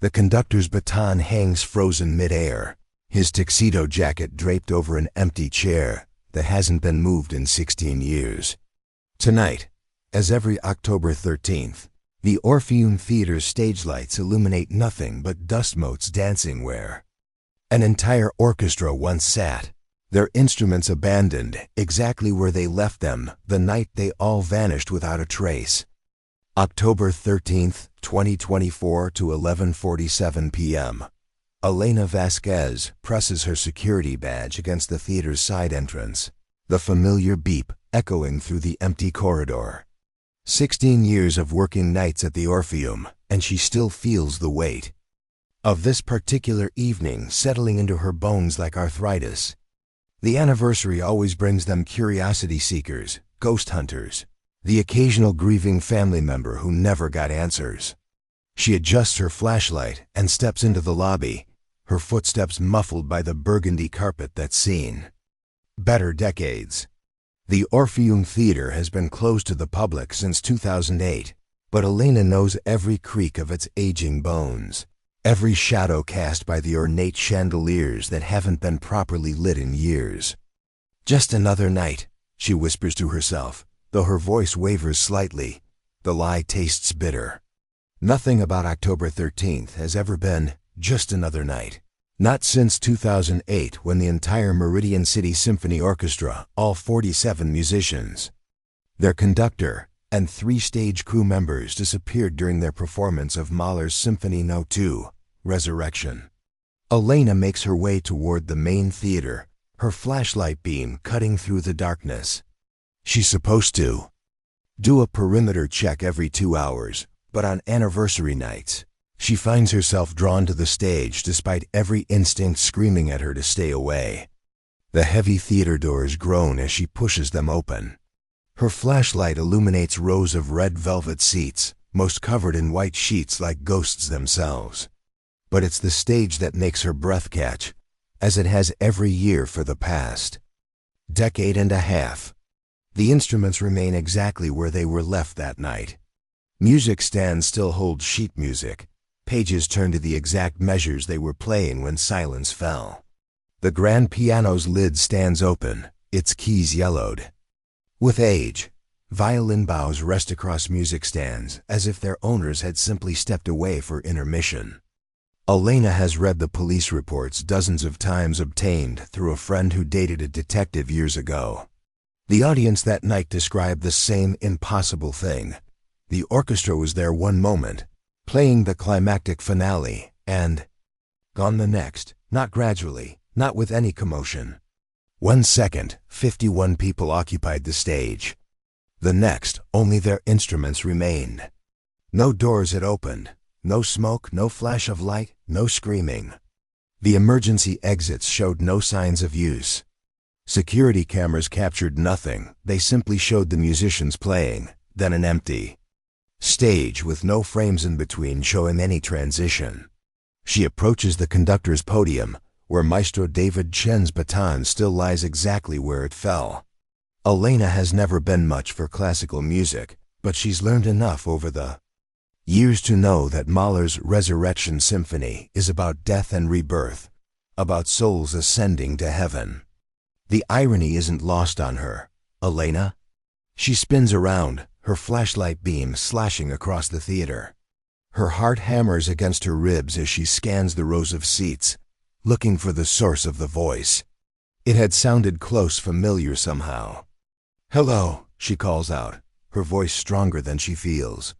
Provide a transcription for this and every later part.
The conductor's baton hangs frozen mid-air, his tuxedo jacket draped over an empty chair that hasn't been moved in 16 years. Tonight, as every October 13th, the Orpheum Theater's stage lights illuminate nothing but dust motes dancing where an entire orchestra once sat, their instruments abandoned exactly where they left them the night they all vanished without a trace. October 13th, 2024 to 11:47 p.m. Elena Vasquez presses her security badge against the theater's side entrance, the familiar beep echoing through the empty corridor. 16 years of working nights at the Orpheum, and she still feels the weight of this particular evening settling into her bones like arthritis. The anniversary always brings them curiosity seekers, ghost hunters, the occasional grieving family member who never got answers. She adjusts her flashlight and steps into the lobby, her footsteps muffled by the burgundy carpet that's seen better decades. The Orpheum Theater has been closed to the public since 2008, but Elena knows every creak of its aging bones, every shadow cast by the ornate chandeliers that haven't been properly lit in years. Just another night, she whispers to herself, though her voice wavers slightly. The lie tastes bitter. Nothing about October 13th has ever been just another night. Not since 2008, when the entire Meridian City Symphony Orchestra, all 47 musicians, their conductor, and 3 stage crew members disappeared during their performance of Mahler's Symphony No. 2, Resurrection. Elena makes her way toward the main theater, her flashlight beam cutting through the darkness. She's supposed to do a perimeter check every 2 hours, but on anniversary nights, she finds herself drawn to the stage despite every instinct screaming at her to stay away. The heavy theater doors groan as she pushes them open. Her flashlight illuminates rows of red velvet seats, most covered in white sheets like ghosts themselves. But it's the stage that makes her breath catch, as it has every year for the past decade and a half. The instruments remain exactly where they were left that night. Music stands still hold sheet music. Pages turn to the exact measures they were playing when silence fell. The grand piano's lid stands open, its keys yellowed with age. Violin bows rest across music stands as if their owners had simply stepped away for intermission. Elena has read the police reports dozens of times obtained through a friend who dated a detective years ago. The audience that night described the same impossible thing. The orchestra was there one moment, playing the climactic finale, and gone the next, not gradually, not with any commotion. 1 second, 51 people occupied the stage. The next, only their instruments remained. No doors had opened, no smoke, no flash of light, no screaming. The emergency exits showed no signs of use. Security cameras captured nothing, they simply showed the musicians playing, then an empty stage with no frames in between showing any transition. She approaches the conductor's podium, where Maestro David Chen's baton still lies exactly where it fell. Elena has never been much for classical music, but she's learned enough over the years to know that Mahler's Resurrection Symphony is about death and rebirth, about souls ascending to heaven. The irony isn't lost on her. Elena? She spins around, her flashlight beam slashing across the theater. Her heart hammers against her ribs as she scans the rows of seats, looking for the source of the voice. It had sounded close, familiar somehow. "Hello," she calls out, her voice stronger than she feels.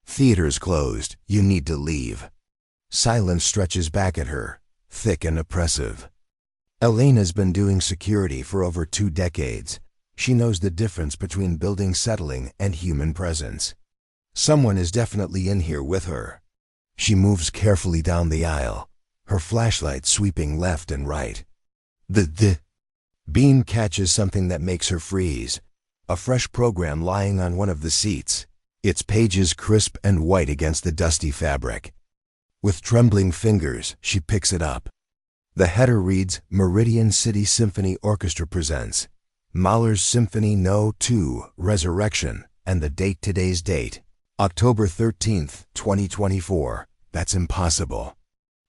"Theater's closed. You need to leave." Silence stretches back at her, thick and oppressive. Elena's been doing security for over 2 decades. She knows the difference between building settling and human presence. Someone is definitely in here with her. She moves carefully down the aisle, her flashlight sweeping left and right. The beam catches something that makes her freeze. A fresh program lying on one of the seats, its pages crisp and white against the dusty fabric. With trembling fingers, she picks it up. The header reads, "Meridian City Symphony Orchestra presents Mahler's Symphony No. 2, Resurrection," and the date, today's date, October 13th, 2024. That's impossible.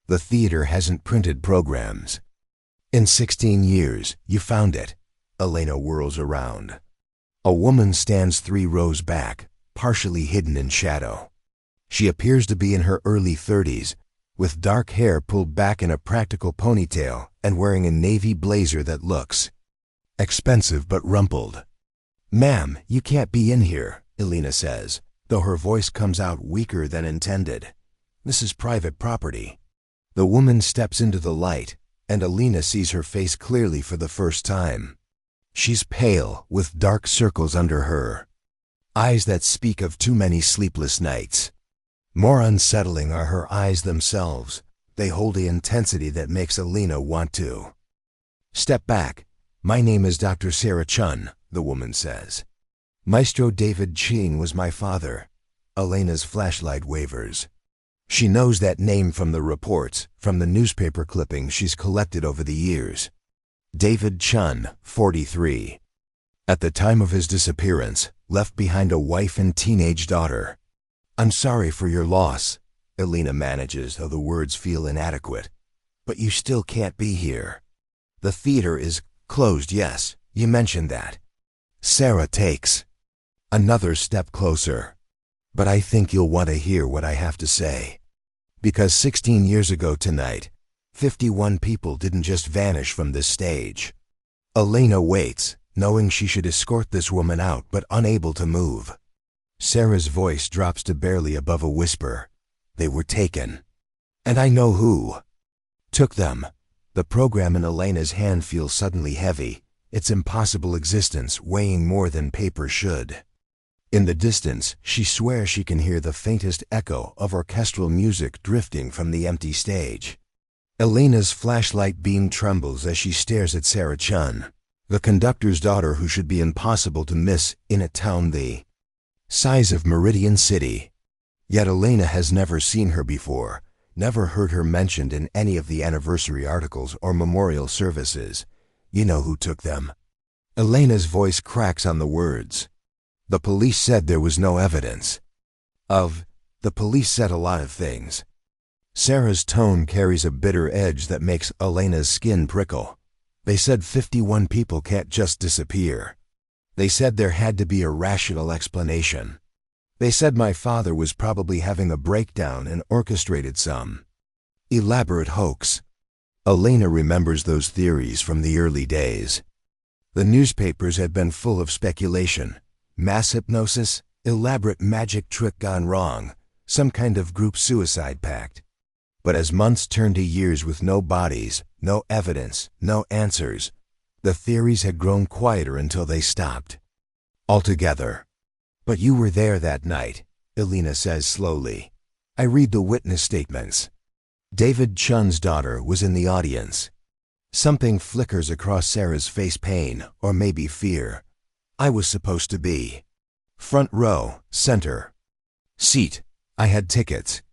The theater hasn't printed programs. In 16 years, you found it. Elena whirls around. A woman stands 3 rows back, partially hidden in shadow. She appears to be in her early 30s, with dark hair pulled back in a practical ponytail and wearing a navy blazer that looks expensive but rumpled. "Ma'am, you can't be in here," Elena says, though her voice comes out weaker than intended. "This is private property." The woman steps into the light, and Elena sees her face clearly for the first time. She's pale, with dark circles under her eyes that speak of too many sleepless nights. More unsettling are her eyes themselves. They hold the intensity that makes Elena want to step back. "My name is Dr. Sarah Chun," the woman says. "Maestro David Ching was my father." Elena's flashlight wavers. She knows that name from the reports, from the newspaper clippings she's collected over the years. David Chun, 43. At the time of his disappearance, left behind a wife and teenage daughter. "I'm sorry for your loss," Elena manages, though the words feel inadequate. "But you still can't be here." "The theater is closed, yes, you mentioned that." Sarah takes another step closer. "But I think you'll want to hear what I have to say. Because 16 years ago tonight, 51 people didn't just vanish from this stage." Elena waits, knowing she should escort this woman out but unable to move. Sarah's voice drops to barely above a whisper. "They were taken. And I know who took them." The program in Elena's hand feels suddenly heavy, its impossible existence weighing more than paper should. In the distance, she swears she can hear the faintest echo of orchestral music drifting from the empty stage. Elena's flashlight beam trembles as she stares at Sarah Chun, the conductor's daughter who should be impossible to miss in a town the size of Meridian City. Yet Elena has never seen her before, never heard her mentioned in any of the anniversary articles or memorial services. "You know who took them." Elena's voice cracks on the words. "The police said there was no evidence." The police said a lot of things." Sarah's tone carries a bitter edge that makes Elena's skin prickle. "They said 51 people can't just disappear. They said there had to be a rational explanation. They said my father was probably having a breakdown and orchestrated some elaborate hoax." Elena remembers those theories from the early days. The newspapers had been full of speculation. Mass hypnosis, elaborate magic trick gone wrong, some kind of group suicide pact. But as months turned to years with no bodies, no evidence, no answers, the theories had grown quieter until they stopped altogether. "But you were there that night," Elena says slowly. "I read the witness statements. David Chun's daughter was in the audience." Something flickers across Sarah's face, pain, or maybe fear. "I was supposed to be front row, center seat. I had tickets."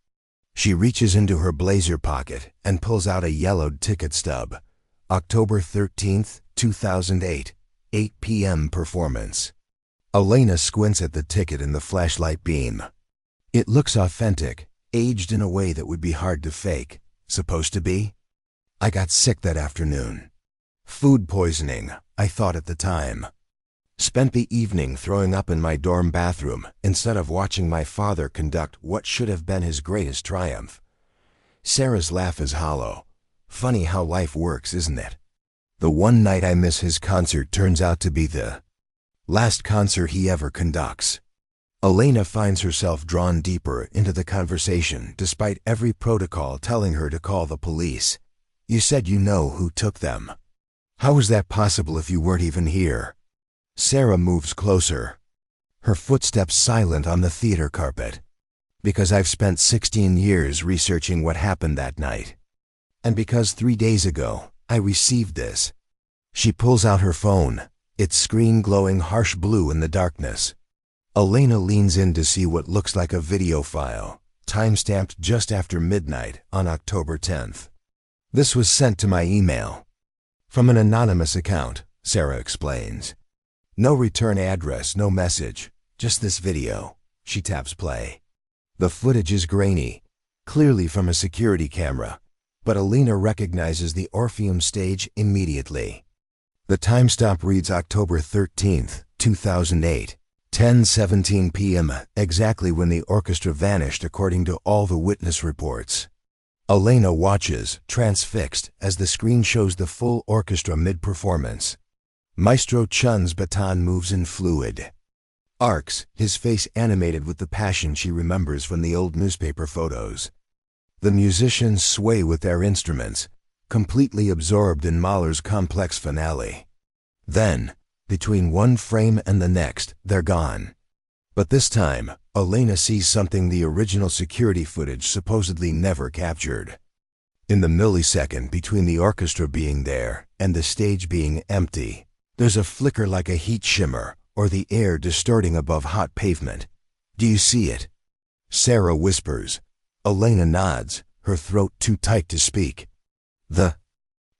She reaches into her blazer pocket and pulls out a yellowed ticket stub. October 13th, 2008, 8 p.m. performance. Elena squints at the ticket in the flashlight beam. It looks authentic, aged in a way that would be hard to fake. Supposed to be? "I got sick that afternoon. Food poisoning, I thought at the time. Spent the evening throwing up in my dorm bathroom instead of watching my father conduct what should have been his greatest triumph." Sarah's laugh is hollow. "Funny how life works, isn't it? The one night I miss his concert turns out to be the last concert he ever conducts." Elena finds herself drawn deeper into the conversation despite every protocol telling her to call the police. "You said you know who took them. How is that possible if you weren't even here?" Sarah moves closer, her footsteps silent on the theater carpet. "Because I've spent 16 years researching what happened that night. And because 3 days ago, I received this." She pulls out her phone, its screen glowing harsh blue in the darkness. Elena leans in to see what looks like a video file, time-stamped just after midnight on October 10th. "This was sent to my email from an anonymous account," Sarah explains. "No return address, no message, just this video." She taps play. The footage is grainy, clearly from a security camera, but Elena recognizes the Orpheum stage immediately. The time stop reads October 13th, 2008, 10:17 p.m., exactly when the orchestra vanished according to all the witness reports. Elena watches, transfixed, as the screen shows the full orchestra mid-performance. Maestro Chun's baton moves in fluid arcs, his face animated with the passion she remembers from the old newspaper photos. The musicians sway with their instruments, completely absorbed in Mahler's complex finale. Then, between one frame and the next, they're gone. But this time, Elena sees something the original security footage supposedly never captured. In the millisecond between the orchestra being there and the stage being empty, there's a flicker like a heat shimmer or the air distorting above hot pavement. Do you see it? Sarah whispers. Elena nods, her throat too tight to speak. The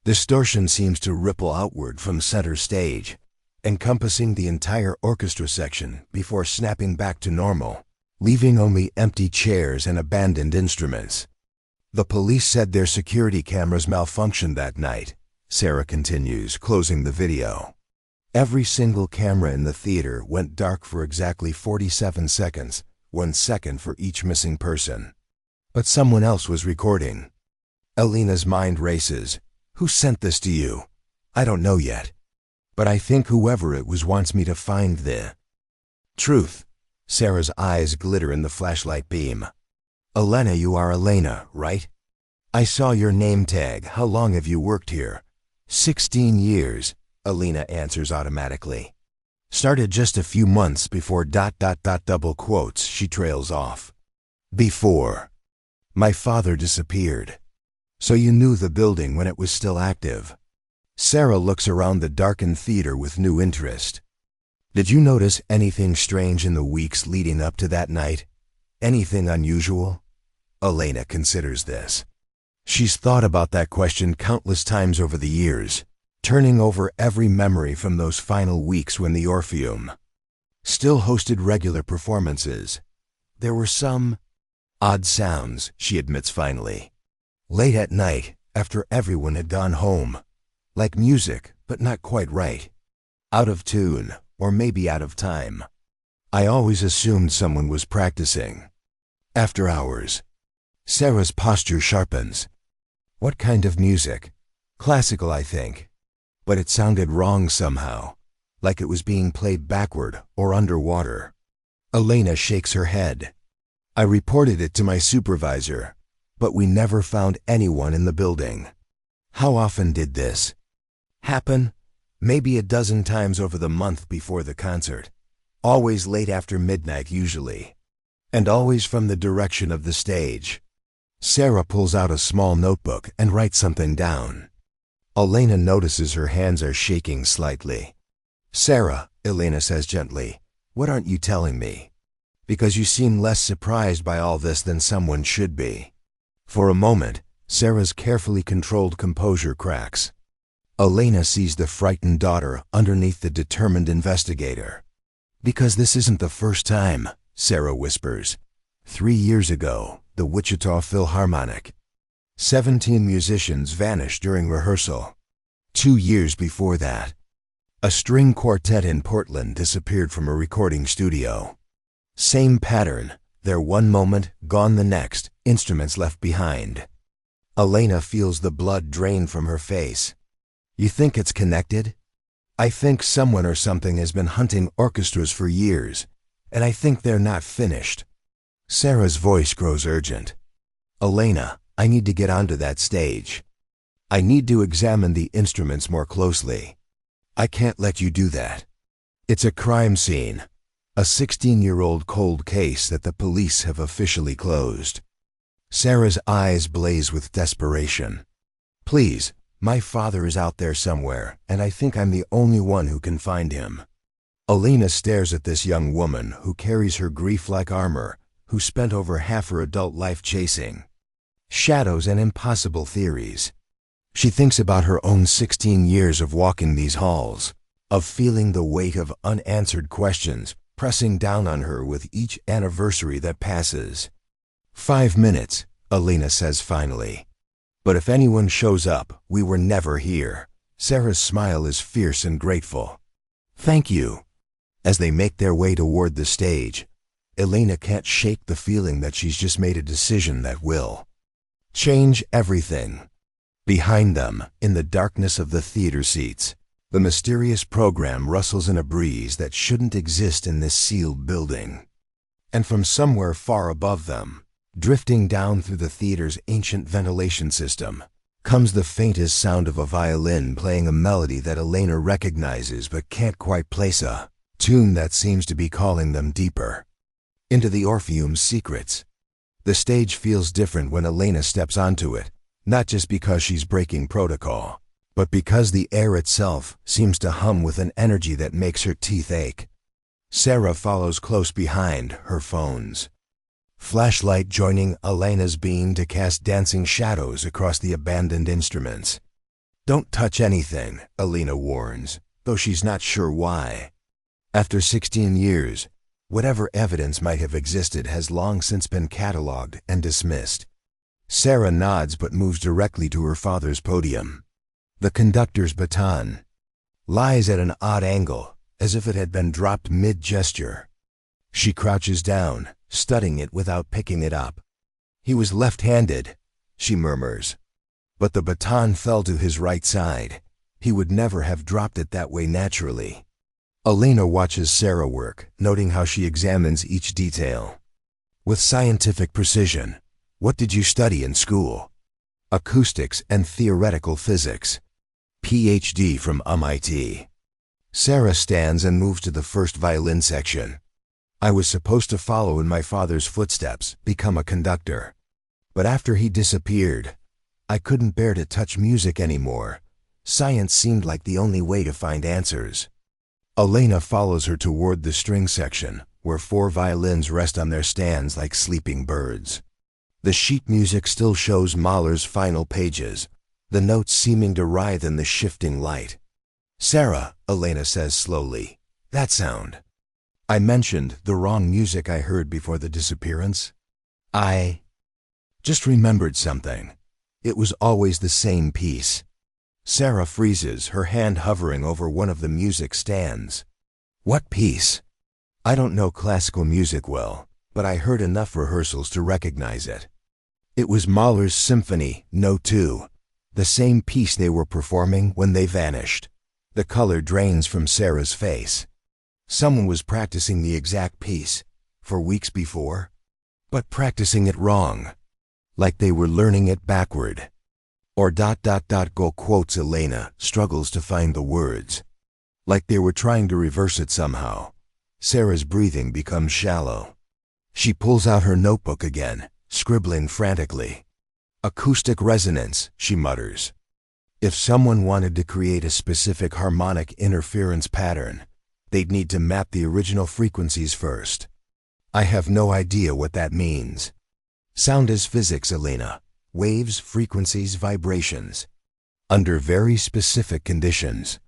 distortion seems to ripple outward from center stage, encompassing the entire orchestra section before snapping back to normal, leaving only empty chairs and abandoned instruments. The police said their security cameras malfunctioned that night, Sarah continues, closing the video. Every single camera in the theater went dark for exactly 47 seconds, 1 second for each missing person. But someone else was recording. Elena's mind races. Who sent this to you? I don't know yet. But I think whoever it was wants me to find the truth. Sarah's eyes glitter in the flashlight beam. Elena, you are Elena, right? I saw your name tag. How long have you worked here? 16 years, Elena answers automatically. Started just a few months before ... double quotes, she trails off. Before. My father disappeared. So you knew the building when it was still active. Sarah looks around the darkened theater with new interest. Did you notice anything strange in the weeks leading up to that night? Anything unusual? Elena considers this. She's thought about that question countless times over the years, turning over every memory from those final weeks when the Orpheum still hosted regular performances. There were some odd sounds, she admits finally. Late at night, after everyone had gone home. Like music, but not quite right. Out of tune, or maybe out of time. I always assumed someone was practicing. After hours. Sarah's posture sharpens. What kind of music? Classical, I think. But it sounded wrong somehow, like it was being played backward or underwater. Elena shakes her head. I reported it to my supervisor, but we never found anyone in the building. How often did this happen? Maybe a dozen times over the month before the concert. Always late after midnight usually. And always from the direction of the stage. Sarah pulls out a small notebook and writes something down. Elena notices her hands are shaking slightly. Sarah, Elena says gently, what aren't you telling me? Because you seem less surprised by all this than someone should be. For a moment, Sarah's carefully controlled composure cracks. Elena sees the frightened daughter underneath the determined investigator. Because this isn't the first time, Sarah whispers. 3 years ago, the Wichita Philharmonic. 17 musicians vanished during rehearsal. 2 years before that, a string quartet in Portland disappeared from a recording studio. Same pattern, there one moment, gone the next, instruments left behind. Elena feels the blood drain from her face. You think it's connected? I think someone or something has been hunting orchestras for years, and I think they're not finished. Sarah's voice grows urgent. Elena, I need to get onto that stage. I need to examine the instruments more closely. I can't let you do that. It's a crime scene, a 16-year-old cold case that the police have officially closed. Sarah's eyes blaze with desperation. Please, my father is out there somewhere, and I think I'm the only one who can find him. Elena stares at this young woman who carries her grief like armor, who spent over half her adult life chasing shadows and impossible theories. She thinks about her own 16 years of walking these halls, of feeling the weight of unanswered questions pressing down on her with each anniversary that passes. 5 minutes, Elena says finally. But if anyone shows up, we were never here. Sarah's smile is fierce and grateful. Thank you. As they make their way toward the stage, Elena can't shake the feeling that she's just made a decision that will change everything. Behind them, in the darkness of the theater seats, the mysterious program rustles in a breeze that shouldn't exist in this sealed building. And from somewhere far above them, drifting down through the theater's ancient ventilation system, comes the faintest sound of a violin playing a melody that Elena recognizes but can't quite place, a tune that seems to be calling them deeper into the Orpheum's secrets. The stage feels different when Elena steps onto it, not just because she's breaking protocol, but because the air itself seems to hum with an energy that makes her teeth ache. Sarah follows close behind, her phones flashlight joining Elena's beam to cast dancing shadows across the abandoned instruments. Don't touch anything, Elena warns, though she's not sure why. After 16 years, whatever evidence might have existed has long since been catalogued and dismissed. Sarah nods but moves directly to her father's podium. The conductor's baton lies at an odd angle, as if it had been dropped mid-gesture. She crouches down, studying it without picking it up. He was left-handed, she murmurs. But the baton fell to his right side. He would never have dropped it that way naturally. Elena watches Sarah work, noting how she examines each detail with scientific precision. What did you study in school? Acoustics and theoretical physics. PhD from MIT. Sarah stands and moves to the first violin section. I was supposed to follow in my father's footsteps, become a conductor. But after he disappeared, I couldn't bear to touch music anymore. Science seemed like the only way to find answers. Elena follows her toward the string section, where 4 violins rest on their stands like sleeping birds. The sheet music still shows Mahler's final pages, the notes seeming to writhe in the shifting light. Sarah, Elena says slowly, that sound. I mentioned the wrong music I heard before the disappearance. I just remembered something. It was always the same piece. Sarah freezes, her hand hovering over one of the music stands. What piece? I don't know classical music well, but I heard enough rehearsals to recognize it. It was Mahler's Symphony, No. 2, the same piece they were performing when they vanished. The color drains from Sarah's face. Someone was practicing the exact piece, for weeks before, but practicing it wrong, like they were learning it backward. Or ... Go quotes Elena, struggles to find the words. Like they were trying to reverse it somehow. Sarah's breathing becomes shallow. She pulls out her notebook again, scribbling frantically. Acoustic resonance, she mutters. If someone wanted to create a specific harmonic interference pattern, they'd need to map the original frequencies first. I have no idea what that means. Sound is physics, Elena. Waves, frequencies, vibrations. Under very specific conditions,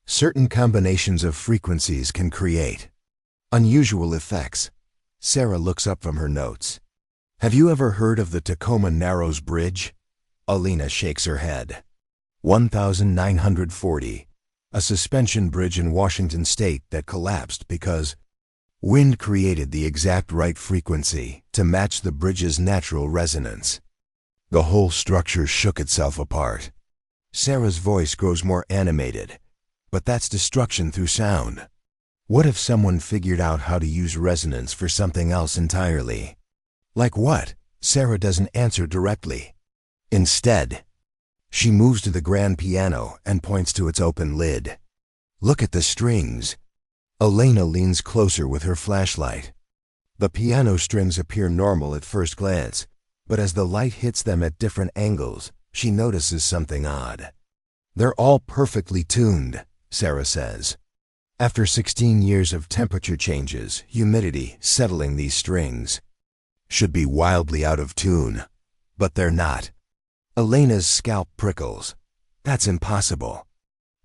certain combinations of frequencies can create unusual effects. Sarah looks up from her notes. Have you ever heard of the Tacoma Narrows Bridge? Elena shakes her head. 1940. A suspension bridge in Washington state that collapsed because wind created the exact right frequency to match the bridge's natural resonance. The whole structure shook itself apart. Sarah's voice grows more animated, but that's destruction through sound. What if someone figured out how to use resonance for something else entirely? Like what? Sarah doesn't answer directly. Instead, she moves to the grand piano and points to its open lid. Look at the strings. Elena leans closer with her flashlight. The piano strings appear normal at first glance, but as the light hits them at different angles, she notices something odd. They're all perfectly tuned, Sarah says. After 16 years of temperature changes, humidity settling these strings, should be wildly out of tune, but they're not. Elena's scalp prickles. That's impossible.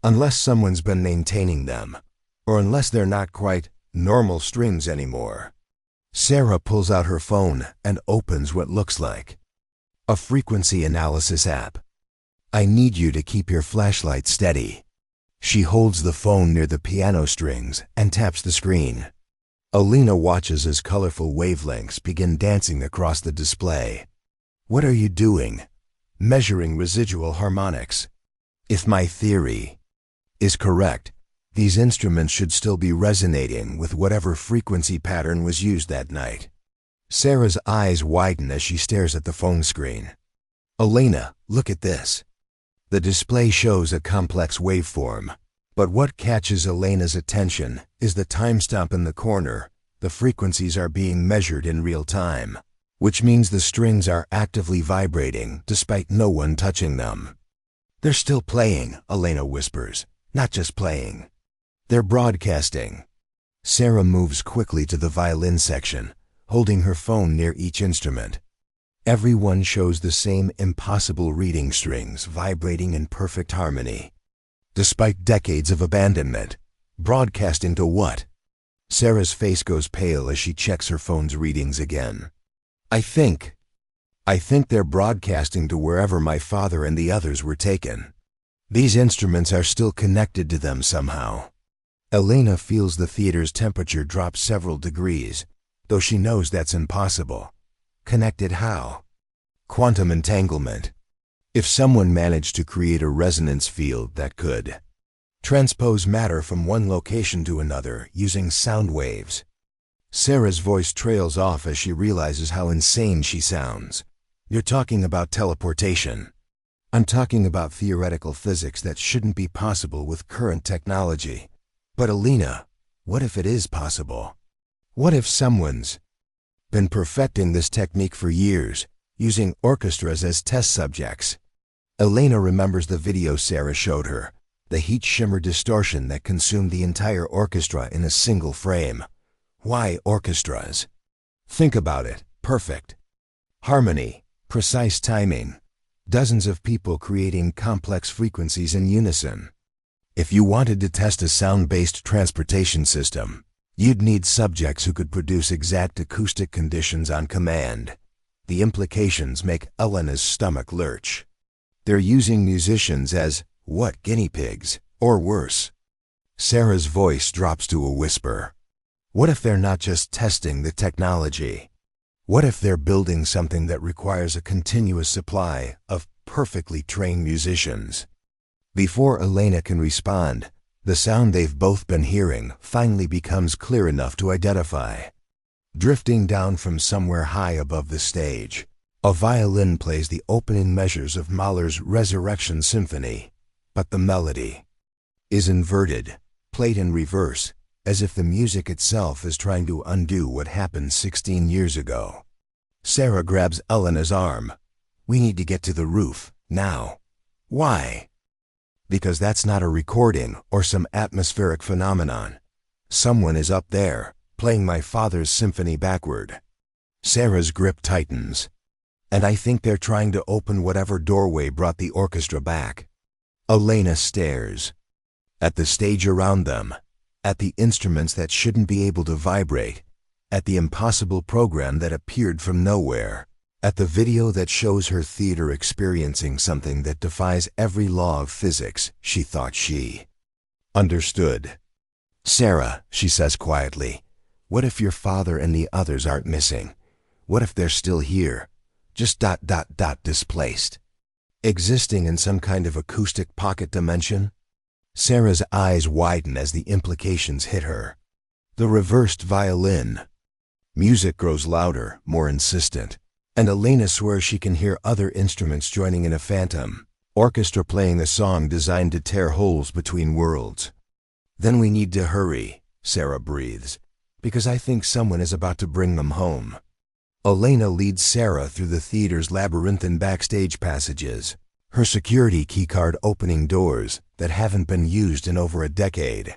Unless someone's been maintaining them, or unless they're not quite normal strings anymore. Sarah pulls out her phone and opens what looks like A frequency analysis app. I need you to keep your flashlight steady. She holds the phone near the piano strings and taps the screen. Alina watches as colorful wavelengths begin dancing across the display. What are you doing? Measuring residual harmonics. If my theory is correct, these instruments should still be resonating with whatever frequency pattern was used that night. Sarah's eyes widen as she stares at the phone screen. Alina, look at this. The display shows a complex waveform, but what catches Elena's attention is the timestamp in the corner. The frequencies are being measured in real time, which means the strings are actively vibrating despite no one touching them. They're still playing, Elena whispers, not just playing. They're broadcasting. Sarah moves quickly to the violin section, holding her phone near each instrument. Everyone shows the same impossible reading strings vibrating in perfect harmony. Despite decades of abandonment, broadcasting to what? Sarah's face goes pale as she checks her phone's readings again. I think they're broadcasting to wherever my father and the others were taken. These instruments are still connected to them somehow. Elena feels the theater's temperature drop several degrees, though she knows that's impossible. Connected how? Quantum entanglement. If someone managed to create a resonance field that could transpose matter from one location to another using sound waves. Sarah's voice trails off as she realizes how insane she sounds. You're talking about teleportation. I'm talking about theoretical physics that shouldn't be possible with current technology. But Alina, what if it is possible? What if someone's been perfecting this technique for years, using orchestras as test subjects? Elena remembers the video Sarah showed her, the heat shimmer distortion that consumed the entire orchestra in a single frame. Why orchestras? Think about it. Perfect harmony, precise timing, dozens of people creating complex frequencies in unison. If you wanted to test a sound-based transportation system, you'd need subjects who could produce exact acoustic conditions on command. The implications make Elena's stomach lurch. They're using musicians as, what, guinea pigs, or worse. Sarah's voice drops to a whisper. What if they're not just testing the technology? What if they're building something that requires a continuous supply of perfectly trained musicians? Before Elena can respond, the sound they've both been hearing finally becomes clear enough to identify. Drifting down from somewhere high above the stage, a violin plays the opening measures of Mahler's Resurrection Symphony, but the melody is inverted, played in reverse, as if the music itself is trying to undo what happened 16 years ago. Sarah grabs Elena's arm. We need to get to the roof, now. Why? Because that's not a recording or some atmospheric phenomenon. Someone is up there, playing my father's symphony backward. Sarah's grip tightens. And I think they're trying to open whatever doorway brought the orchestra back. Elena stares. At the stage around them, at the instruments that shouldn't be able to vibrate, at the impossible program that appeared from nowhere, at the video that shows her theater experiencing something that defies every law of physics she thought she understood. Sarah, she says quietly, what if your father and the others aren't missing? What if they're still here, just displaced? Existing in some kind of acoustic pocket dimension? Sarah's eyes widen as the implications hit her. The reversed violin. Music grows louder, more insistent, and Elena swears she can hear other instruments joining in a phantom orchestra playing a song designed to tear holes between worlds. Then we need to hurry, Sarah breathes, because I think someone is about to bring them home. Elena leads Sarah through the theater's labyrinthine backstage passages, her security keycard opening doors that haven't been used in over a decade.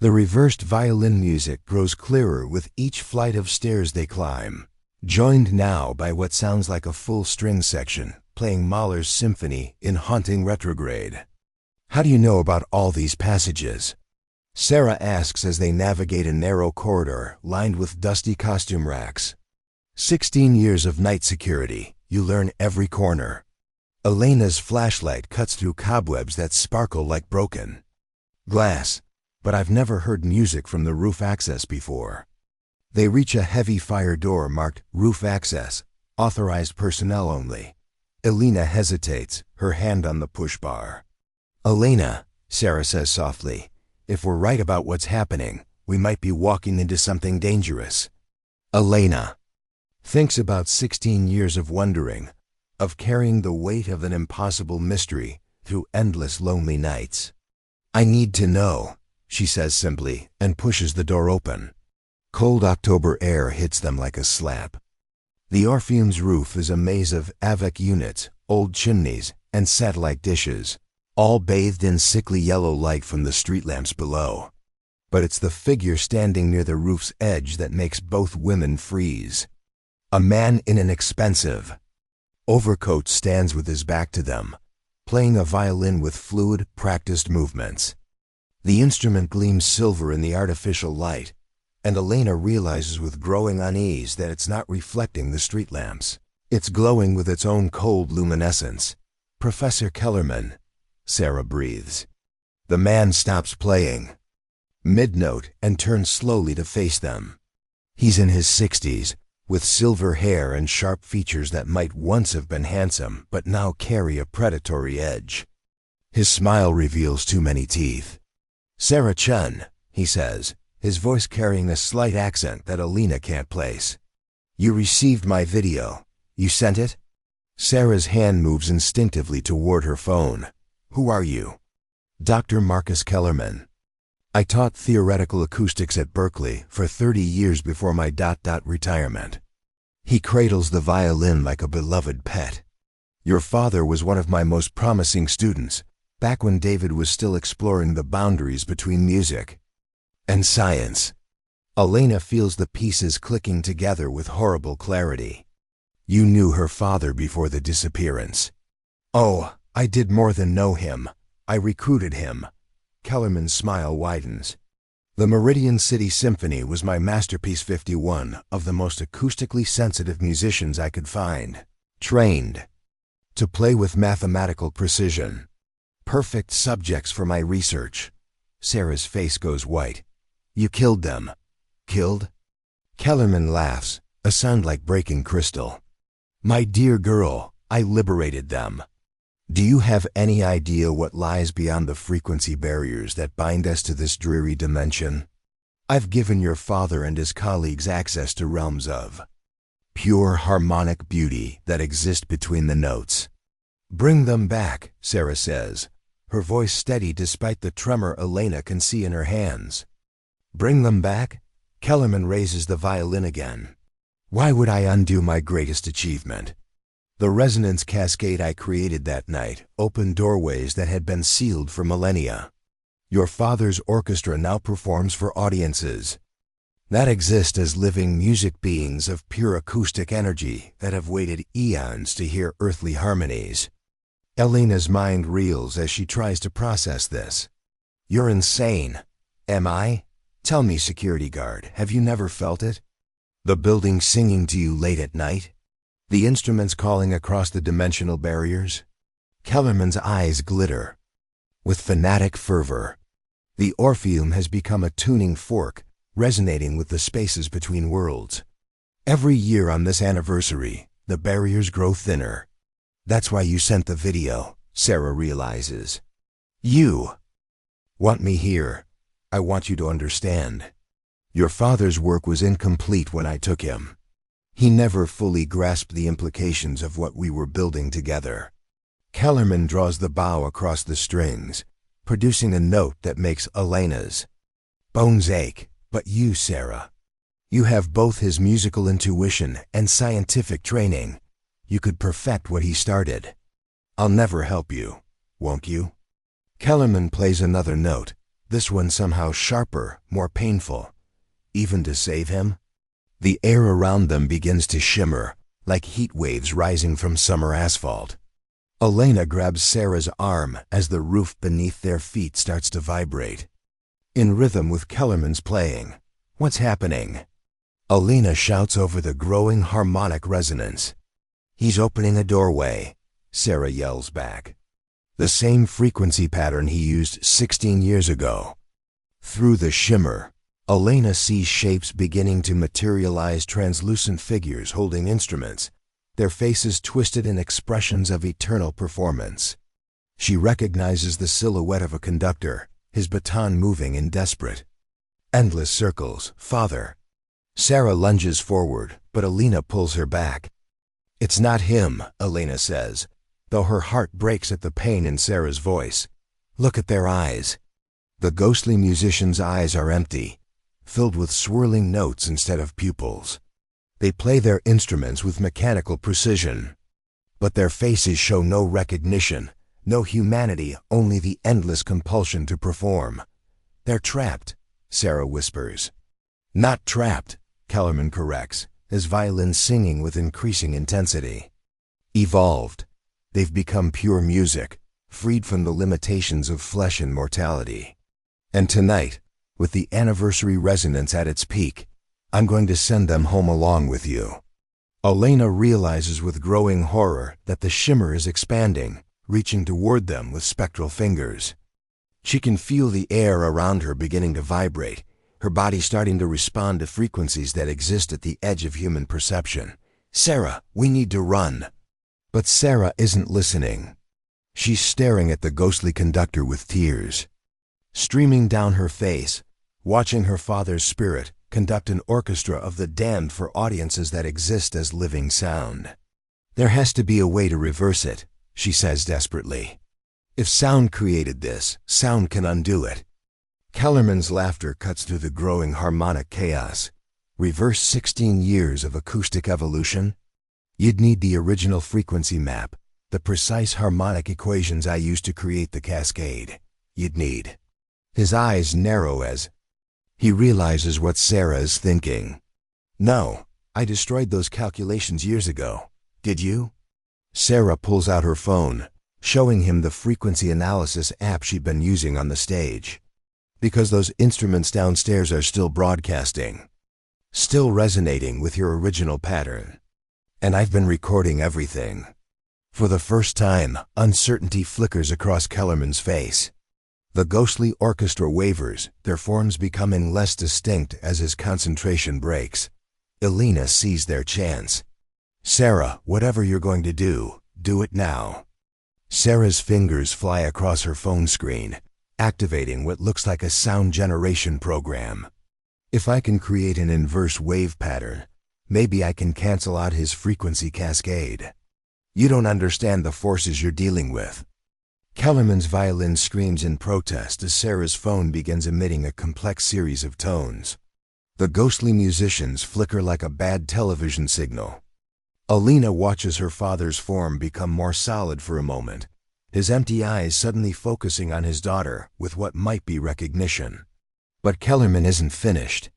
The reversed violin music grows clearer with each flight of stairs they climb, joined now by what sounds like a full string section playing Mahler's Symphony in haunting retrograde. How do you know about all these passages? Sarah asks as they navigate a narrow corridor lined with dusty costume racks. 16 years of night security, you learn every corner. Elena's flashlight cuts through cobwebs that sparkle like broken glass, but I've never heard music from the roof access before. They reach a heavy fire door marked Roof Access, authorized personnel only. Elena hesitates, her hand on the push bar. Elena, Sarah says softly, if we're right about what's happening, we might be walking into something dangerous. Elena thinks about 16 years of wondering, of carrying the weight of an impossible mystery through endless lonely nights. I need to know, she says simply, and pushes the door open. Cold October air hits them like a slap. The Orpheum's roof is a maze of AVEC units, old chimneys, and satellite dishes, all bathed in sickly yellow light from the street lamps below. But it's the figure standing near the roof's edge that makes both women freeze. A man in an expensive overcoat stands with his back to them, playing a violin with fluid, practiced movements. The instrument gleams silver in the artificial light, and Elena realizes with growing unease that it's not reflecting the street lamps. It's glowing with its own cold luminescence. Professor Kellerman, Sarah breathes. The man stops playing mid-note and turns slowly to face them. He's in his 60s, with silver hair and sharp features that might once have been handsome but now carry a predatory edge. His smile reveals too many teeth. Sarah Chun, he says, his voice carrying a slight accent that Elena can't place. You received my video. You sent it? Sarah's hand moves instinctively toward her phone. Who are you? Dr. Marcus Kellerman. I taught theoretical acoustics at Berkeley for 30 years before my retirement. He cradles the violin like a beloved pet. Your father was one of my most promising students, back when David was still exploring the boundaries between music and science. Elena feels the pieces clicking together with horrible clarity. You knew her father before the disappearance. Oh, I did more than know him. I recruited him. Kellerman's smile widens. The Meridian City Symphony was my masterpiece 51 of the most acoustically sensitive musicians I could find. Trained to play with mathematical precision. Perfect subjects for my research. Sarah's face goes white. You killed them. Killed? Kellerman laughs, a sound like breaking crystal. My dear girl, I liberated them. Do you have any idea what lies beyond the frequency barriers that bind us to this dreary dimension? I've given your father and his colleagues access to realms of pure harmonic beauty that exist between the notes. Bring them back, Sarah says, her voice steady despite the tremor Elena can see in her hands. Bring them back? Kellerman raises the violin again. Why would I undo my greatest achievement? The resonance cascade I created that night opened doorways that had been sealed for millennia. Your father's orchestra now performs for audiences that exist as living music beings of pure acoustic energy that have waited eons to hear earthly harmonies. Elena's mind reels as she tries to process this. You're insane. Am I? Tell me, security guard, have you never felt it? The building singing to you late at night? The instruments calling across the dimensional barriers? Kellerman's eyes glitter with fanatic fervor. The Orpheum has become a tuning fork, resonating with the spaces between worlds. Every year on this anniversary, the barriers grow thinner. That's why you sent the video, Sarah realizes. You want me here. I want you to understand. Your father's work was incomplete when I took him. He never fully grasped the implications of what we were building together. Kellerman draws the bow across the strings, producing a note that makes Elena's bones ache. But you, Sarah, you have both his musical intuition and scientific training. You could perfect what he started. I'll never help you, won't you? Kellerman plays another note, this one somehow sharper, more painful. Even to save him? The air around them begins to shimmer, like heat waves rising from summer asphalt. Elena grabs Sarah's arm as the roof beneath their feet starts to vibrate. In rhythm with Kellerman's playing. What's happening? Elena shouts over the growing harmonic resonance. He's opening a doorway, Sarah yells back. The same frequency pattern he used 16 years ago. Through the shimmer, Elena sees shapes beginning to materialize, translucent figures holding instruments, their faces twisted in expressions of eternal performance. She recognizes the silhouette of a conductor, his baton moving in desperate, endless circles. Father. Sarah lunges forward, but Elena pulls her back. It's not him, Elena says, though her heart breaks at the pain in Sarah's voice. Look at their eyes. The ghostly musician's eyes are empty, filled with swirling notes instead of pupils. They play their instruments with mechanical precision. But their faces show no recognition, no humanity, only the endless compulsion to perform. They're trapped, Sarah whispers. Not trapped, Kellerman corrects, his violin singing with increasing intensity. Evolved. They've become pure music, freed from the limitations of flesh and mortality. And tonight, with the anniversary resonance at its peak, I'm going to send them home along with you. Elena realizes with growing horror that the shimmer is expanding, reaching toward them with spectral fingers. She can feel the air around her beginning to vibrate, her body starting to respond to frequencies that exist at the edge of human perception. Sarah, we need to run. But Sarah isn't listening. She's staring at the ghostly conductor with tears streaming down her face, watching her father's spirit conduct an orchestra of the damned for audiences that exist as living sound. There has to be a way to reverse it, she says desperately. If sound created this, sound can undo it. Kellerman's laughter cuts through the growing harmonic chaos. Reverse 16 years of acoustic evolution? You'd need the original frequency map, the precise harmonic equations I used to create the cascade. You'd need. His eyes narrow as he realizes what Sarah is thinking. No, I destroyed those calculations years ago. Did you? Sarah pulls out her phone, showing him the frequency analysis app she'd been using on the stage. Because those instruments downstairs are still broadcasting, still resonating with your original pattern. And I've been recording everything. For the first time, uncertainty flickers across Kellerman's face. The ghostly orchestra wavers, their forms becoming less distinct as his concentration breaks. Elena sees their chance. Sarah, whatever you're going to do it now. Sarah's fingers fly across her phone screen, activating what looks like a sound generation program. If I can create an inverse wave pattern, maybe I can cancel out his frequency cascade. You don't understand the forces you're dealing with. Kellerman's violin screams in protest as Sarah's phone begins emitting a complex series of tones. The ghostly musicians flicker like a bad television signal. Elena watches her father's form become more solid for a moment, his empty eyes suddenly focusing on his daughter with what might be recognition. But Kellerman isn't finished.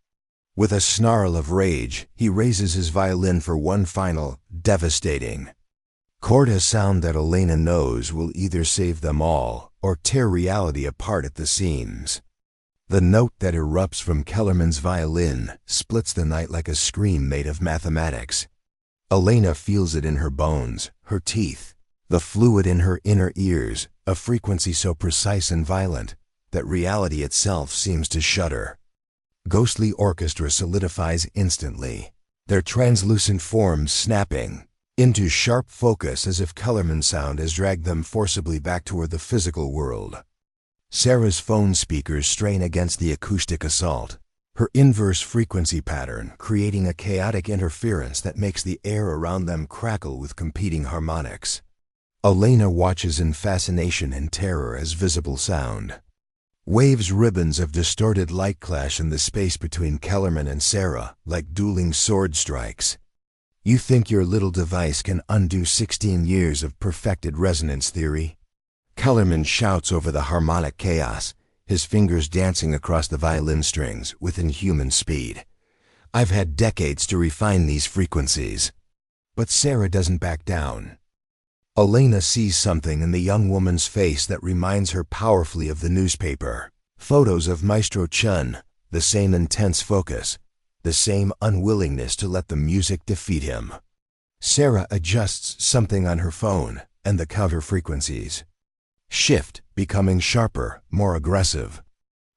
With a snarl of rage, he raises his violin for one final, devastating chord, a sound that Elena knows will either save them all or tear reality apart at the seams. The note that erupts from Kellerman's violin splits the night like a scream made of mathematics. Elena feels it in her bones, her teeth, the fluid in her inner ears, a frequency so precise and violent that reality itself seems to shudder. Ghostly orchestra solidifies instantly, their translucent forms snapping into sharp focus as if Kellerman's sound has dragged them forcibly back toward the physical world. Sarah's phone speakers strain against the acoustic assault, her inverse frequency pattern creating a chaotic interference that makes the air around them crackle with competing harmonics. Elena watches in fascination and terror as visible sound. Waves, ribbons of distorted light clash in the space between Kellerman and Sarah like dueling sword strikes. You think your little device can undo 16 years of perfected resonance theory? Kellerman shouts over the harmonic chaos, his fingers dancing across the violin strings with inhuman speed. I've had decades to refine these frequencies. But Sarah doesn't back down. Elena sees something in the young woman's face that reminds her powerfully of the newspaper. Photos of Maestro Chun, the same intense focus, the same unwillingness to let the music defeat him. Sarah adjusts something on her phone, and the counter frequencies shift, becoming sharper, more aggressive.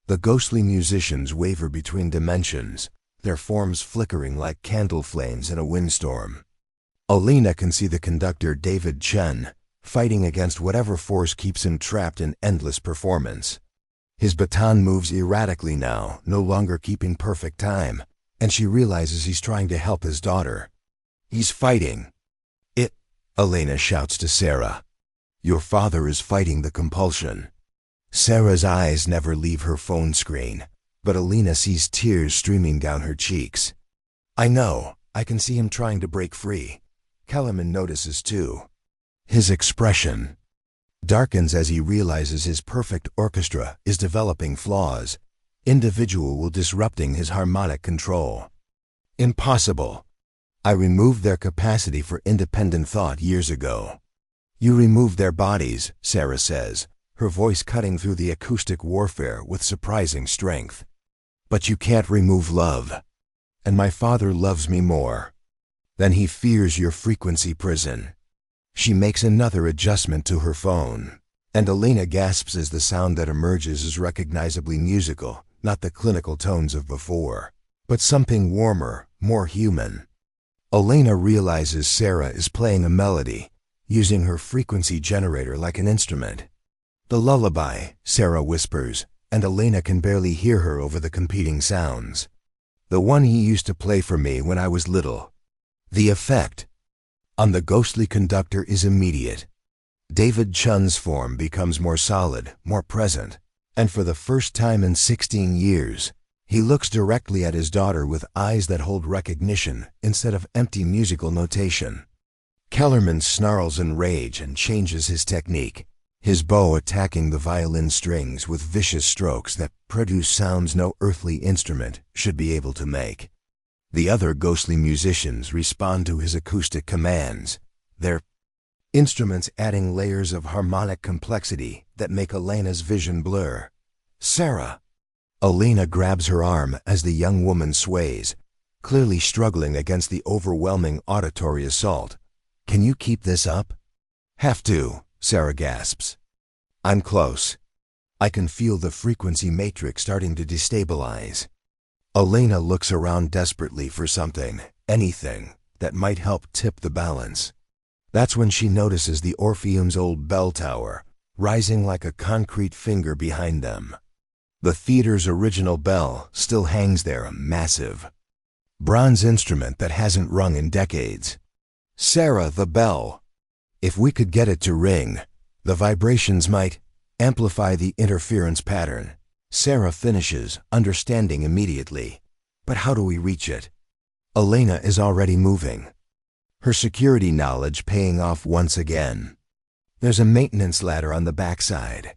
The ghostly musicians waver between dimensions, their forms flickering like candle flames in a windstorm. Alina can see the conductor David Chen fighting against whatever force keeps him trapped in endless performance. His baton moves erratically now, no longer keeping perfect time, and she realizes he's trying to help his daughter. He's fighting. Alina shouts to Sarah. Your father is fighting the compulsion. Sarah's eyes never leave her phone screen, but Alina sees tears streaming down her cheeks. I know, I can see him trying to break free. Kellerman notices too. His expression darkens as he realizes his perfect orchestra is developing flaws, individual disrupting his harmonic control. Impossible. I removed their capacity for independent thought years ago. You removed their bodies, Sarah says, her voice cutting through the acoustic warfare with surprising strength. But you can't remove love. And my father loves me more. Then he fears your frequency prison. She makes another adjustment to her phone, and Alina gasps as the sound that emerges is recognizably musical, not the clinical tones of before, but something warmer, more human. Alina realizes Sarah is playing a melody, using her frequency generator like an instrument. The lullaby, Sarah whispers, and Alina can barely hear her over the competing sounds. The one he used to play for me when I was little. The effect on the ghostly conductor is immediate. David Chun's form becomes more solid, more present, and for the first time in 16 years, he looks directly at his daughter with eyes that hold recognition instead of empty musical notation. Kellerman snarls in rage and changes his technique, his bow attacking the violin strings with vicious strokes that produce sounds no earthly instrument should be able to make. The other ghostly musicians respond to his acoustic commands, their instruments adding layers of harmonic complexity that make Alina's vision blur. Sarah! Alina grabs her arm as the young woman sways, clearly struggling against the overwhelming auditory assault. Can you keep this up? Have to, Sarah gasps. I'm close. I can feel the frequency matrix starting to destabilize. Alina looks around desperately for something, anything, that might help tip the balance. That's when she notices the Orpheum's old bell tower, rising like a concrete finger behind them. The theater's original bell still hangs there, a massive bronze instrument that hasn't rung in decades. Sarah, the bell. If we could get it to ring, the vibrations might amplify the interference pattern. Sarah finishes, understanding immediately. But how do we reach it? Alina is already moving. Her security knowledge paying off once again. There's a maintenance ladder on the backside.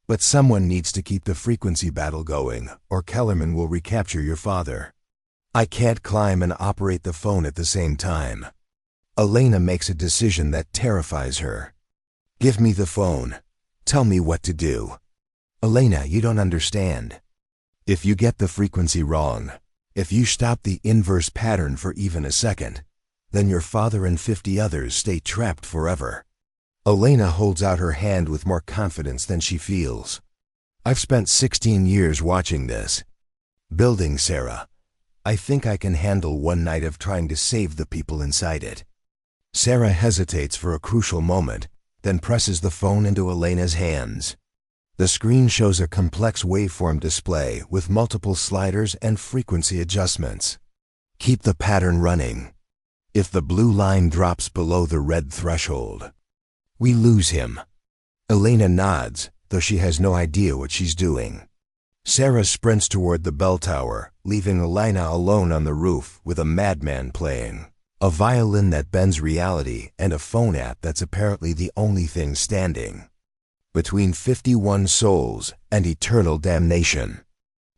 But someone needs to keep the frequency battle going, or Kellerman will recapture your father. I can't climb and operate the phone at the same time. Alina makes a decision that terrifies her. Give me the phone. Tell me what to do. Alina, you don't understand. If you get the frequency wrong, if you stop the inverse pattern for even a second, then your father and 50 others stay trapped forever. Alina holds out her hand with more confidence than she feels. I've spent 16 years watching this. Building, Sarah. I think I can handle one night of trying to save the people inside it. Sarah hesitates for a crucial moment, then presses the phone into Alina's hands. The screen shows a complex waveform display with multiple sliders and frequency adjustments. Keep the pattern running. If the blue line drops below the red threshold, we lose him. Alina nods, though she has no idea what she's doing. Sarah sprints toward the bell tower, leaving Alina alone on the roof with a madman playing, a violin that bends reality, and a phone app that's apparently the only thing standing between 51 souls and eternal damnation.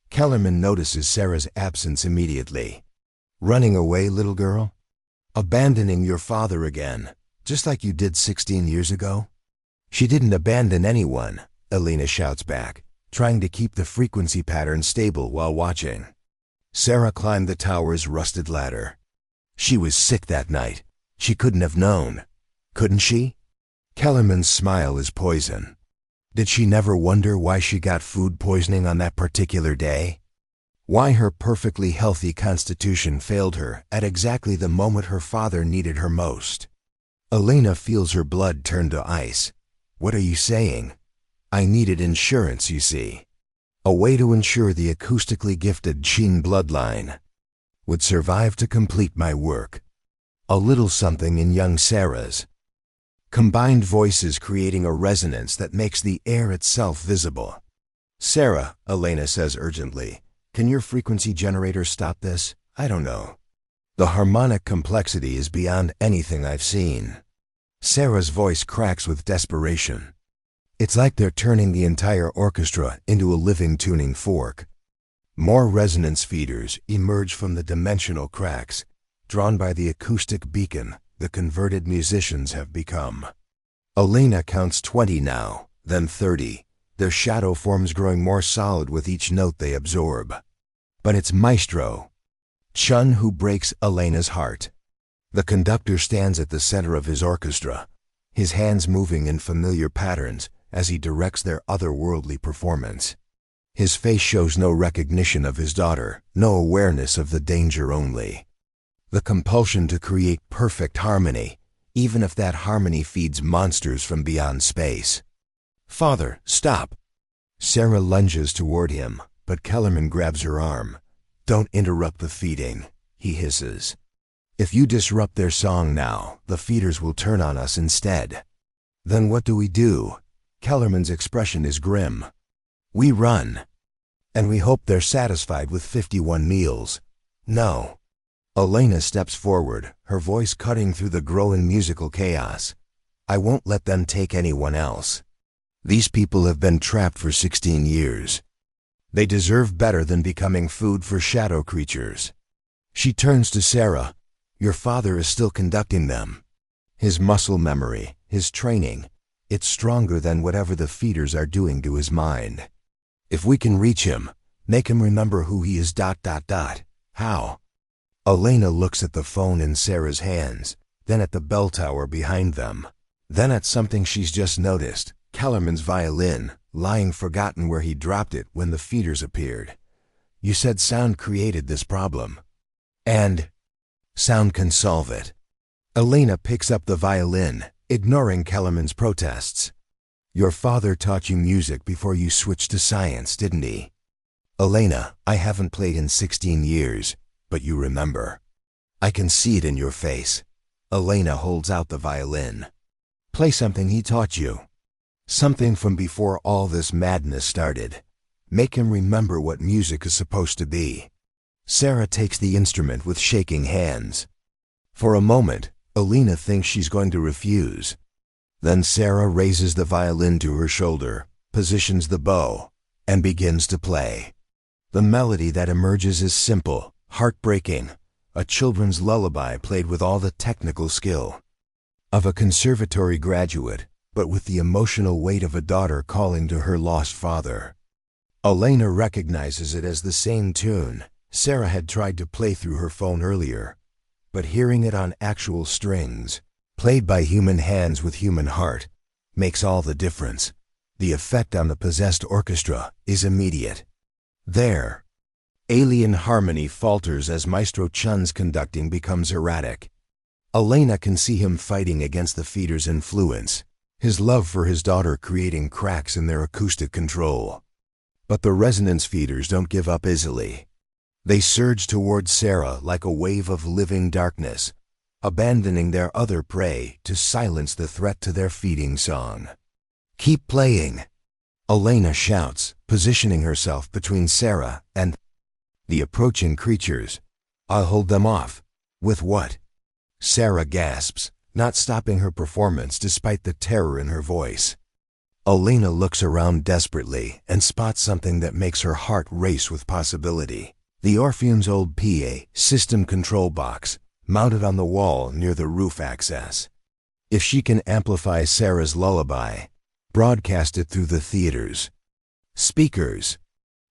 Kellerman notices Sarah's absence immediately. Running away, little girl? Abandoning your father again, just like you did 16 years ago? She didn't abandon anyone, Alina shouts back, trying to keep the frequency pattern stable while watching. Sarah climbed the tower's rusted ladder. She was sick that night, She couldn't have known, couldn't she? Kellerman's smile is poison. Did she never wonder why she got food poisoning on that particular day? Why her perfectly healthy constitution failed her at exactly the moment her father needed her most? Elena feels her blood turn to ice. What are you saying? I needed insurance, you see. A way to ensure the acoustically gifted Qin bloodline would survive to complete my work. A little something in young Sarah's combined voices creating a resonance that makes the air itself visible. Sarah, Elena says urgently, can your frequency generator stop this? I don't know. The harmonic complexity is beyond anything I've seen. Sarah's voice cracks with desperation. It's like they're turning the entire orchestra into a living tuning fork. More resonance feeders emerge from the dimensional cracks, drawn by the acoustic beacon the converted musicians have become. Elena counts 20 now, then 30, their shadow forms growing more solid with each note they absorb. But it's Maestro Chun who breaks Elena's heart. The conductor stands at the center of his orchestra, his hands moving in familiar patterns as he directs their otherworldly performance. His face shows no recognition of his daughter, no awareness of the danger only. The compulsion to create perfect harmony, even if that harmony feeds monsters from beyond space. Father, stop! Sarah lunges toward him, but Kellerman grabs her arm. Don't interrupt the feeding, he hisses. If you disrupt their song now, the feeders will turn on us instead. Then what do? Kellerman's expression is grim. We run. And we hope they're satisfied with 51 meals. No. Elena steps forward, her voice cutting through the growing musical chaos. I won't let them take anyone else. These people have been trapped for 16 years. They deserve better than becoming food for shadow creatures. She turns to Sarah. Your father is still conducting them. His muscle memory, his training, it's stronger than whatever the feeders are doing to his mind. If we can reach him, make him remember who he is. How? Elena looks at the phone in Sarah's hands, then at the bell tower behind them, then at something she's just noticed, Kellerman's violin, lying forgotten where he dropped it when the feeders appeared. You said sound created this problem. And sound can solve it. Elena picks up the violin, ignoring Kellerman's protests. Your father taught you music before you switched to science, didn't he? Elena, I haven't played in 16 years. But you remember. I can see it in your face. Elena holds out the violin. Play something he taught you. Something from before all this madness started. Make him remember what music is supposed to be. Sarah takes the instrument with shaking hands. For a moment, Elena thinks she's going to refuse. Then Sarah raises the violin to her shoulder, positions the bow, and begins to play. The melody that emerges is simple, heartbreaking, a children's lullaby played with all the technical skill of a conservatory graduate, but with the emotional weight of a daughter calling to her lost father. Elena recognizes it as the same tune Sarah had tried to play through her phone earlier, but hearing it on actual strings, played by human hands with human heart, makes all the difference. The effect on the possessed orchestra is immediate. There, alien harmony falters as Maestro Chun's conducting becomes erratic. Elena can see him fighting against the feeder's influence, his love for his daughter creating cracks in their acoustic control. But the resonance feeders don't give up easily. They surge towards Sarah like a wave of living darkness, abandoning their other prey to silence the threat to their feeding song. Keep playing, Elena shouts, positioning herself between Sarah and the approaching creatures. I'll hold them off. With what? Sarah gasps, not stopping her performance despite the terror in her voice. Elena looks around desperately and spots something that makes her heart race with possibility. The Orpheum's old PA system control box, mounted on the wall near the roof access. If she can amplify Sarah's lullaby, broadcast it through the theaters. Speakers.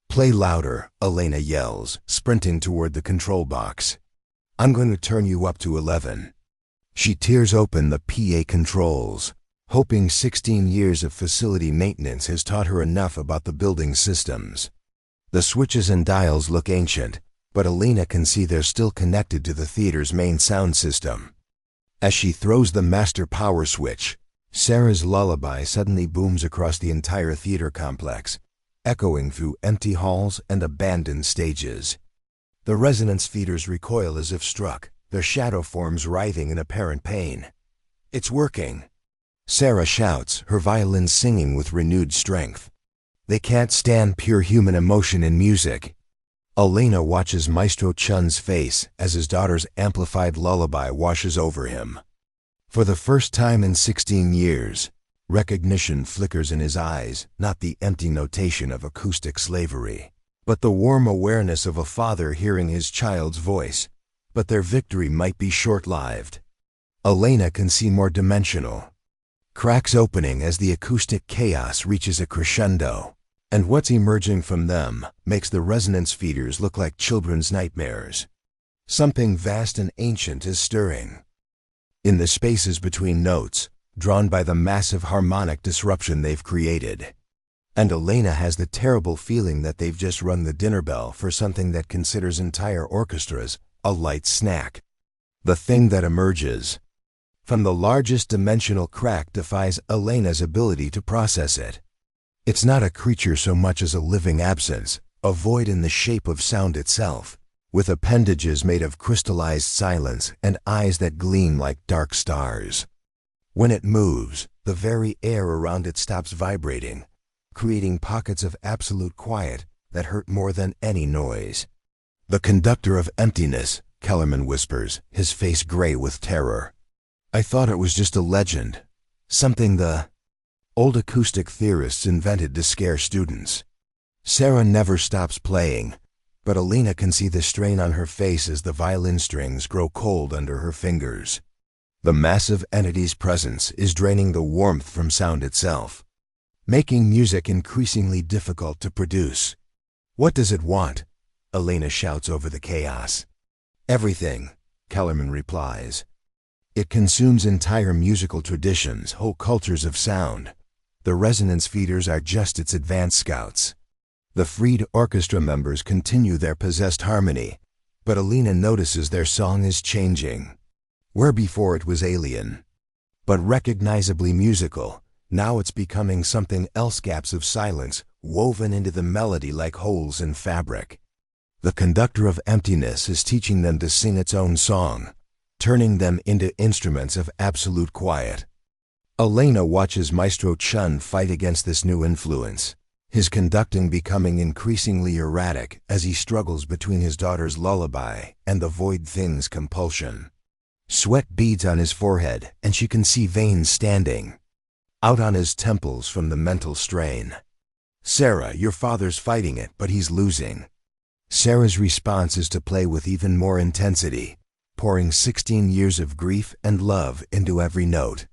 Play louder, Elena yells, sprinting toward the control box. I'm going to turn you up to 11. She tears open the PA controls, hoping 16 years of facility maintenance has taught her enough about the building's systems. The switches and dials look ancient, but Alina can see they're still connected to the theater's main sound system. As she throws the master power switch, Sarah's lullaby suddenly booms across the entire theater complex, echoing through empty halls and abandoned stages. The resonance feeders recoil as if struck, their shadow forms writhing in apparent pain. It's working! Sarah shouts, her violin singing with renewed strength. They can't stand pure human emotion in music. Alina watches Maestro Chun's face as his daughter's amplified lullaby washes over him. For the first time in 16 years, recognition flickers in his eyes, not the empty notation of acoustic slavery, but the warm awareness of a father hearing his child's voice. But their victory might be short-lived. Alina can see more dimensional. Cracks opening as the acoustic chaos reaches a crescendo, and what's emerging from them makes the resonance feeders look like children's nightmares. Something vast and ancient is stirring. In the spaces between notes, drawn by the massive harmonic disruption they've created. And Alina has the terrible feeling that they've just rung the dinner bell for something that considers entire orchestras a light snack. The thing that emerges from the largest dimensional crack defies Alina's ability to process it. It's not a creature so much as a living absence, a void in the shape of sound itself, with appendages made of crystallized silence and eyes that gleam like dark stars. When it moves, the very air around it stops vibrating, creating pockets of absolute quiet that hurt more than any noise. "The conductor of emptiness," Kellerman whispers, his face gray with terror. "I thought it was just a legend, something the old acoustic theorists invented to scare students." Sarah never stops playing, but Alina can see the strain on her face as the violin strings grow cold under her fingers. The massive entity's presence is draining the warmth from sound itself, making music increasingly difficult to produce. "What does it want?" Alina shouts over the chaos. "Everything," Kellerman replies. "It consumes entire musical traditions, whole cultures of sound. The resonance feeders are just its advanced scouts." The freed orchestra members continue their possessed harmony, but Alina notices their song is changing. Where before it was alien, but recognizably musical, now it's becoming something else, gaps of silence woven into the melody like holes in fabric. The conductor of emptiness is teaching them to sing its own song, turning them into instruments of absolute quiet. Alina watches Maestro Chun fight against this new influence, his conducting becoming increasingly erratic as he struggles between his daughter's lullaby and the void thing's compulsion. Sweat beads on his forehead, and she can see veins standing out on his temples from the mental strain. "Sarah, your father's fighting it, but he's losing." Sarah's response is to play with even more intensity, pouring 16 years of grief and love into every note.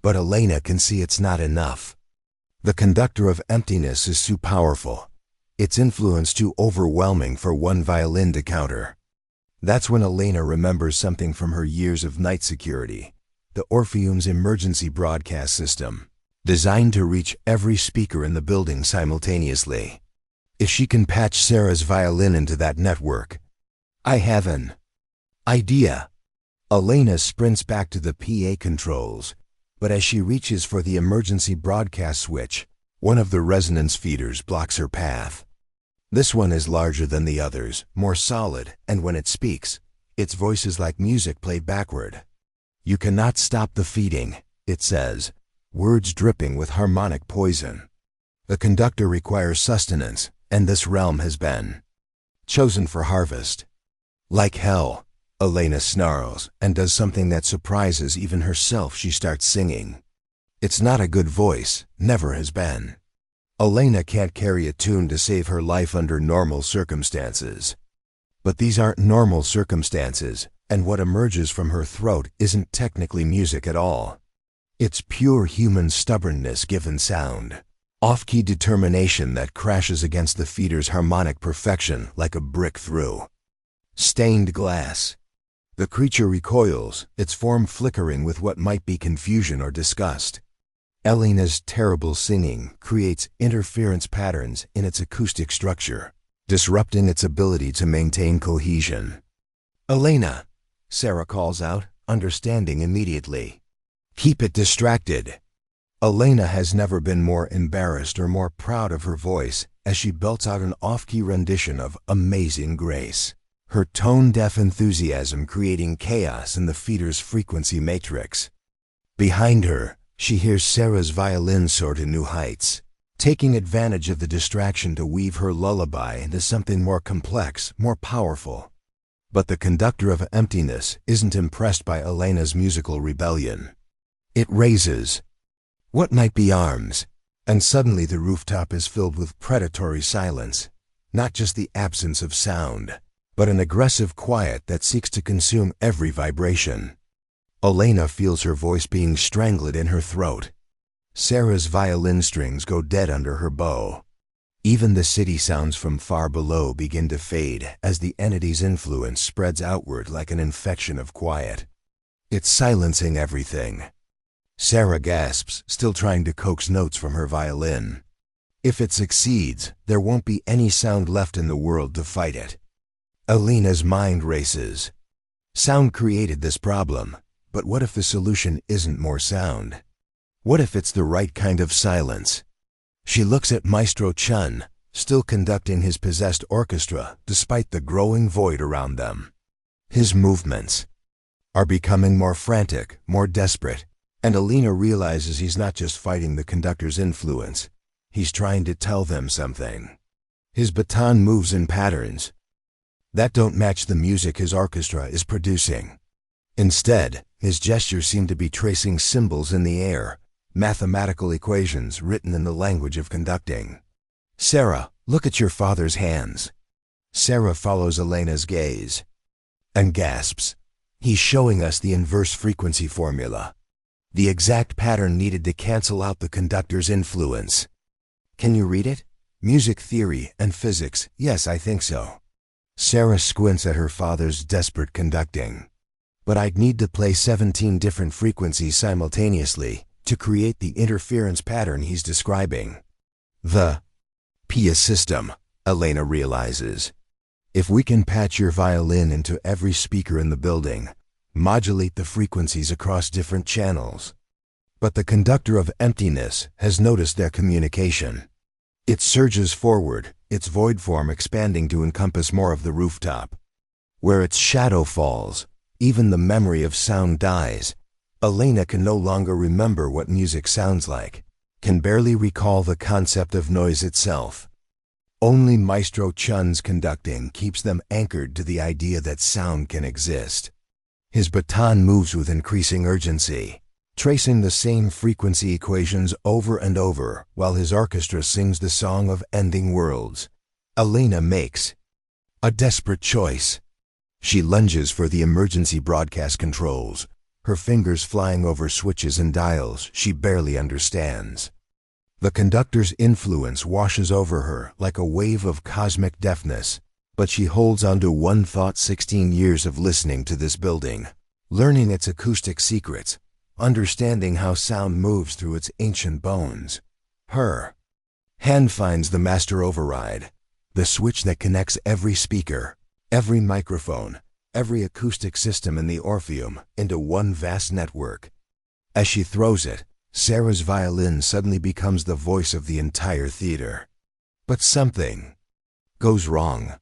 But Alina can see it's not enough. The conductor of emptiness is too powerful, its influence too overwhelming for one violin to counter. That's when Alina remembers something from her years of night security, the Orpheum's emergency broadcast system, designed to reach every speaker in the building simultaneously. If she can patch Sarah's violin into that network, I have an idea. Alina sprints back to the PA controls, but as she reaches for the emergency broadcast switch, one of the resonance feeders blocks her path. This one is larger than the others, more solid, and when it speaks, its voice is like music played backward. "You cannot stop the feeding," it says, words dripping with harmonic poison. The conductor requires sustenance, and this realm has been chosen for harvest. Like hell, Alina snarls and does something that surprises even herself. She starts singing. It's not a good voice, never has been. Alina can't carry a tune to save her life under normal circumstances. But these aren't normal circumstances, and what emerges from her throat isn't technically music at all. It's pure human stubbornness given sound. Off-key determination that crashes against the feeder's harmonic perfection like a brick through stained glass. The creature recoils, its form flickering with what might be confusion or disgust. Elena's terrible singing creates interference patterns in its acoustic structure, disrupting its ability to maintain cohesion. "Elena," Sarah calls out, understanding immediately. "Keep it distracted." Elena has never been more embarrassed or more proud of her voice as she belts out an off-key rendition of Amazing Grace, her tone-deaf enthusiasm creating chaos in the feeder's frequency matrix. Behind her, she hears Sarah's violin soar to new heights, taking advantage of the distraction to weave her lullaby into something more complex, more powerful. But the conductor of emptiness isn't impressed by Elena's musical rebellion. It raises what might be arms, and suddenly the rooftop is filled with predatory silence, not just the absence of sound, but an aggressive quiet that seeks to consume every vibration. Elena feels her voice being strangled in her throat. Sarah's violin strings go dead under her bow. Even the city sounds from far below begin to fade as the entity's influence spreads outward like an infection of quiet. It's silencing everything. Sarah gasps, still trying to coax notes from her violin. If it succeeds, there won't be any sound left in the world to fight it. Elena's mind races. Sound created this problem. But what if the solution isn't more sound? What if it's the right kind of silence? She looks at Maestro Chun, still conducting his possessed orchestra despite the growing void around them. His movements are becoming more frantic, more desperate, and Elena realizes he's not just fighting the conductor's influence. He's trying to tell them something. His baton moves in patterns that don't match the music his orchestra is producing. Instead, his gestures seem to be tracing symbols in the air, mathematical equations written in the language of conducting. "Sarah, look at your father's hands." Sarah follows Elena's gaze and gasps. "He's showing us the inverse frequency formula, the exact pattern needed to cancel out the conductor's influence." "Can you read it?" "Music theory and physics, yes, I think so." Sarah squints at her father's desperate conducting. "But I'd need to play 17 different frequencies simultaneously to create the interference pattern he's describing." "The PIA system," Elena realizes. "If we can patch your violin into every speaker in the building, modulate the frequencies across different channels." But the conductor of emptiness has noticed their communication. It surges forward, its void form expanding to encompass more of the rooftop. Where its shadow falls, even the memory of sound dies. Elena can no longer remember what music sounds like, can barely recall the concept of noise itself. Only Maestro Chun's conducting keeps them anchored to the idea that sound can exist. His baton moves with increasing urgency, tracing the same frequency equations over and over while his orchestra sings the song of ending worlds. Elena makes a desperate choice. She lunges for the emergency broadcast controls, her fingers flying over switches and dials she barely understands. The conductor's influence washes over her like a wave of cosmic deafness, but she holds onto one thought: 16 years of listening to this building, learning its acoustic secrets, understanding how sound moves through its ancient bones. Her hand finds the master override, the switch that connects every speaker, every microphone, every acoustic system in the Orpheum into one vast network. As she throws it, Sarah's violin suddenly becomes the voice of the entire theater. But something goes wrong.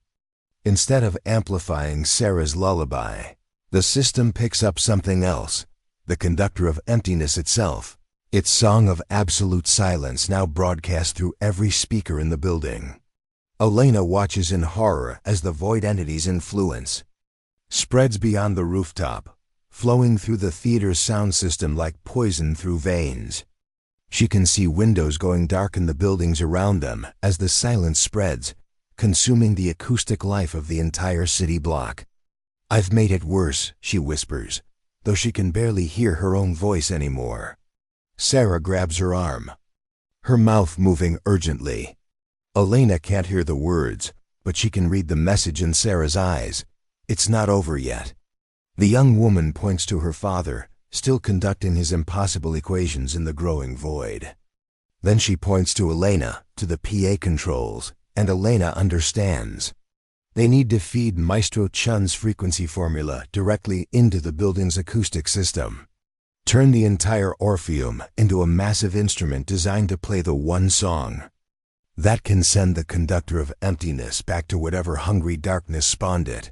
Instead of amplifying Sarah's lullaby, the system picks up something else, the conductor of emptiness itself, its song of absolute silence now broadcast through every speaker in the building. Elena watches in horror as the void entity's influence spreads beyond the rooftop, flowing through the theater's sound system like poison through veins. She can see windows going dark in the buildings around them as the silence spreads, consuming the acoustic life of the entire city block. "I've made it worse," she whispers, though she can barely hear her own voice anymore. Sarah grabs her arm, her mouth moving urgently. Elena can't hear the words, but she can read the message in Sarah's eyes. It's not over yet. The young woman points to her father, still conducting his impossible equations in the growing void. Then she points to Elena, to the PA controls, and Elena understands. They need to feed Maestro Chun's frequency formula directly into the building's acoustic system. Turn the entire Orpheum into a massive instrument designed to play the one song that can send the conductor of emptiness back to whatever hungry darkness spawned it.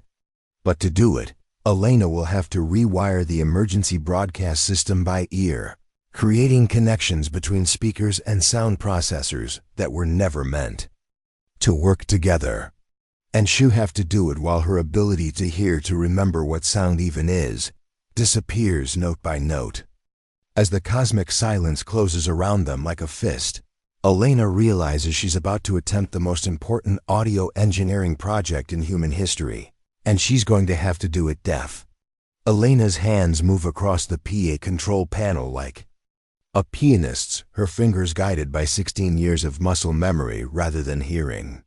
But to do it, Elena will have to rewire the emergency broadcast system by ear, creating connections between speakers and sound processors that were never meant to work together. And she'll have to do it while her ability to hear, to remember what sound even is, disappears note by note. As the cosmic silence closes around them like a fist, Elena realizes she's about to attempt the most important audio engineering project in human history, and she's going to have to do it deaf. Elena's hands move across the PA control panel like a pianist's, her fingers guided by 16 years of muscle memory rather than hearing.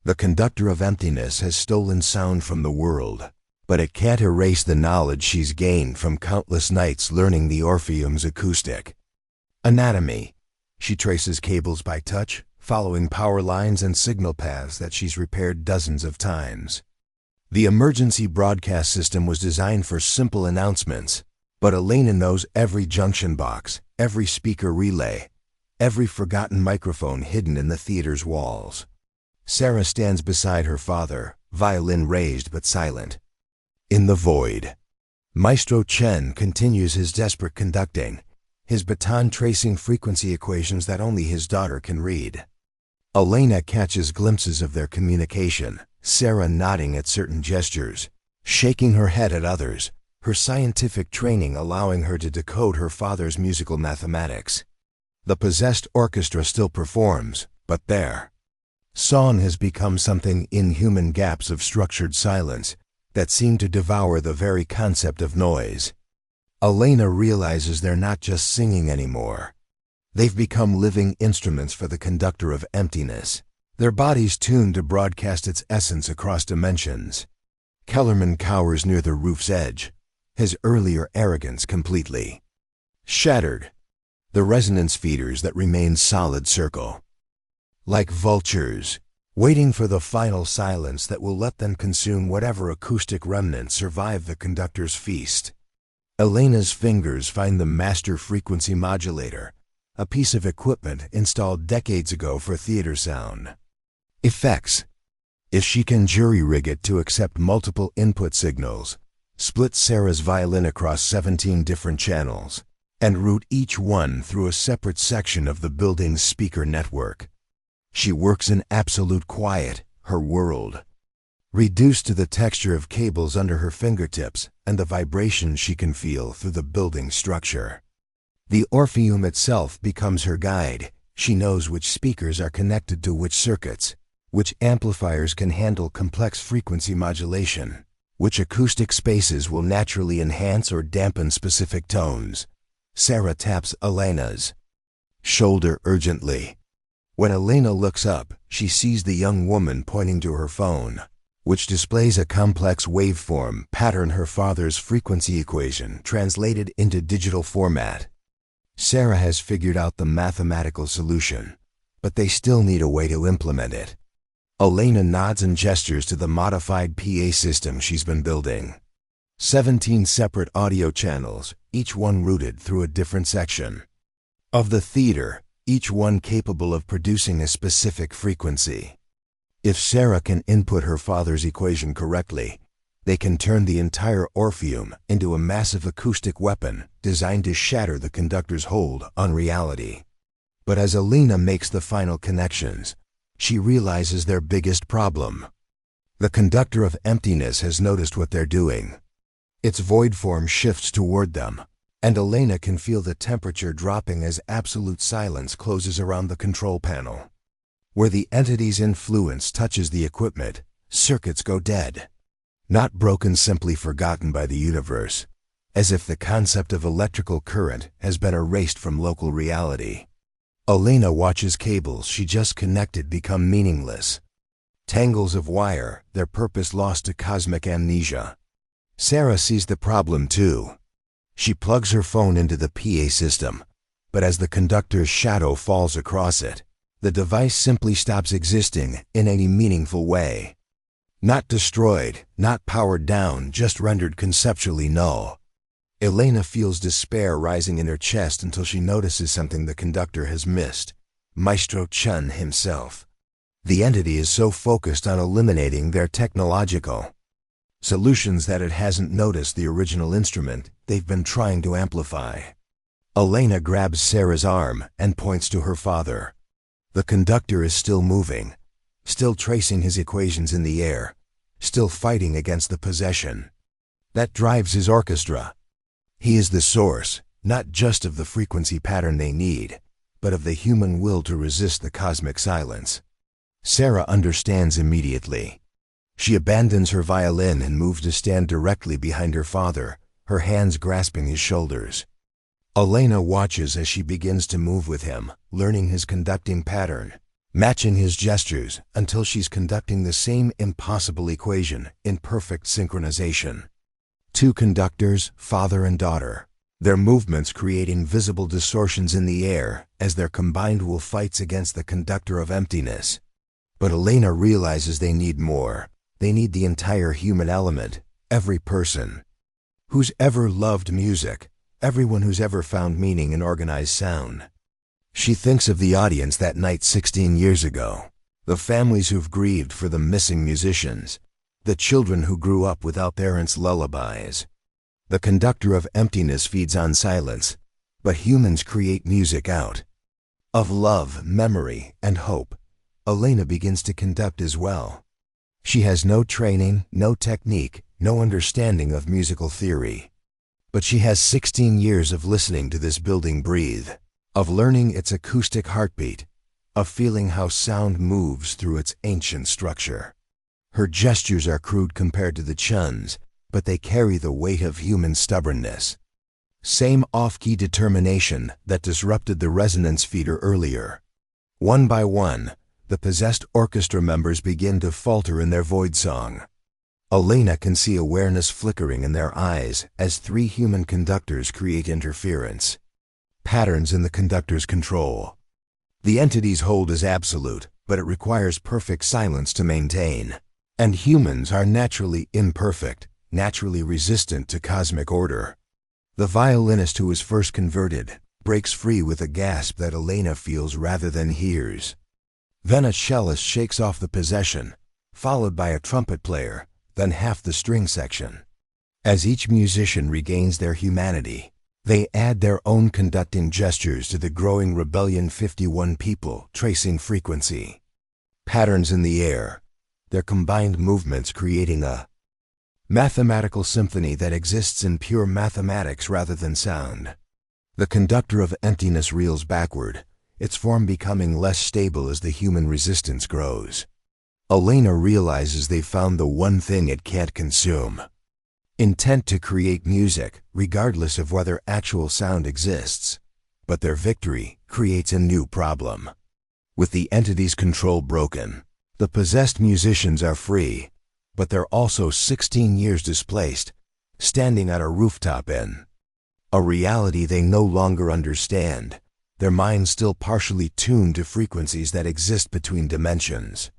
The conductor of emptiness has stolen sound from the world, but it can't erase the knowledge she's gained from countless nights learning the Orpheum's acoustic anatomy. She traces cables by touch, following power lines and signal paths that she's repaired dozens of times. The emergency broadcast system was designed for simple announcements, but Elena knows every junction box, every speaker relay, every forgotten microphone hidden in the theater's walls. Sarah stands beside her father, violin raised but silent. In the void, Maestro Chen continues his desperate conducting, his baton tracing frequency equations that only his daughter can read. Elena catches glimpses of their communication, Sarah nodding at certain gestures, shaking her head at others, her scientific training allowing her to decode her father's musical mathematics. The possessed orchestra still performs, but their song has become something inhuman, gaps of structured silence that seem to devour the very concept of noise. Elena realizes they're not just singing anymore. They've become living instruments for the conductor of emptiness, their bodies tuned to broadcast its essence across dimensions. Kellerman cowers near the roof's edge, his earlier arrogance completely shattered. The resonance feeders that remain solid circle like vultures, waiting for the final silence that will let them consume whatever acoustic remnants survive the conductor's feast. Elena's fingers find the master frequency modulator, a piece of equipment installed decades ago for theater sound effects. If she can jury-rig it to accept multiple input signals, split Sarah's violin across 17 different channels, and route each one through a separate section of the building's speaker network, she works in absolute quiet, her world reduced to the texture of cables under her fingertips and the vibrations she can feel through the building structure. The Orpheum itself becomes her guide. She knows which speakers are connected to which circuits, which amplifiers can handle complex frequency modulation, which acoustic spaces will naturally enhance or dampen specific tones. Sarah taps Elena's shoulder urgently. When Elena looks up, she sees the young woman pointing to her phone, which displays a complex waveform pattern, her father's frequency equation translated into digital format. Sarah has figured out the mathematical solution, but they still need a way to implement it. Elena nods and gestures to the modified PA system she's been building. 17 separate audio channels, each one routed through a different section of the theater, each one capable of producing a specific frequency. If Sarah can input her father's equation correctly, they can turn the entire Orpheum into a massive acoustic weapon designed to shatter the conductor's hold on reality. But as Elena makes the final connections, she realizes their biggest problem. The conductor of emptiness has noticed what they're doing. Its void form shifts toward them, and Elena can feel the temperature dropping as absolute silence closes around the control panel. Where the entity's influence touches the equipment, circuits go dead. Not broken, simply forgotten by the universe, as if the concept of electrical current has been erased from local reality. Elena watches cables she just connected become meaningless. Tangles of wire, their purpose lost to cosmic amnesia. Sarah sees the problem too. She plugs her phone into the PA system, but as the conductor's shadow falls across it, the device simply stops existing in any meaningful way. Not destroyed, not powered down, just rendered conceptually null. Elena feels despair rising in her chest until she notices something the conductor has missed: Maestro Chun himself. The entity is so focused on eliminating their technological solutions that it hasn't noticed the original instrument they've been trying to amplify. Elena grabs Sarah's arm and points to her father. The conductor is still moving, still tracing his equations in the air, still fighting against the possession that drives his orchestra. He is the source, not just of the frequency pattern they need, but of the human will to resist the cosmic silence. Sarah understands immediately. She abandons her violin and moves to stand directly behind her father, her hands grasping his shoulders. Elena watches as she begins to move with him, learning his conducting pattern, matching his gestures until she's conducting the same impossible equation in perfect synchronization. Two conductors, father and daughter, their movements create invisible distortions in the air as their combined will fights against the conductor of emptiness. But Elena realizes they need more. They need the entire human element, every person who's ever loved music, everyone who's ever found meaning in organized sound. She thinks of the audience that night 16 years ago, the families who've grieved for the missing musicians, the children who grew up without parents' lullabies. The conductor of emptiness feeds on silence, but humans create music out of love, memory, and hope. Elena begins to conduct as well. She has no training, no technique, no understanding of musical theory. But she has 16 years of listening to this building breathe, of learning its acoustic heartbeat, of feeling how sound moves through its ancient structure. Her gestures are crude compared to the Chun's, but they carry the weight of human stubbornness. Same off-key determination that disrupted the resonance feeder earlier. One by one, the possessed orchestra members begin to falter in their void song. Elena can see awareness flickering in their eyes as three human conductors create interference. Patterns in the conductor's control. The entity's hold is absolute, but it requires perfect silence to maintain. And humans are naturally imperfect, naturally resistant to cosmic order. The violinist who was first converted breaks free with a gasp that Elena feels rather than hears. Then a cellist shakes off the possession, followed by a trumpet player, then half the string section. As each musician regains their humanity, they add their own conducting gestures to the growing rebellion. 51 people tracing frequency. Patterns in the air, their combined movements creating a mathematical symphony that exists in pure mathematics rather than sound. The conductor of emptiness reels backward, its form becoming less stable as the human resistance grows. Elena realizes they've found the one thing it can't consume: intent to create music, regardless of whether actual sound exists. But their victory creates a new problem. With the entity's control broken, the possessed musicians are free, but they're also 16 years displaced, standing at a rooftop in a reality they no longer understand, their minds still partially tuned to frequencies that exist between dimensions.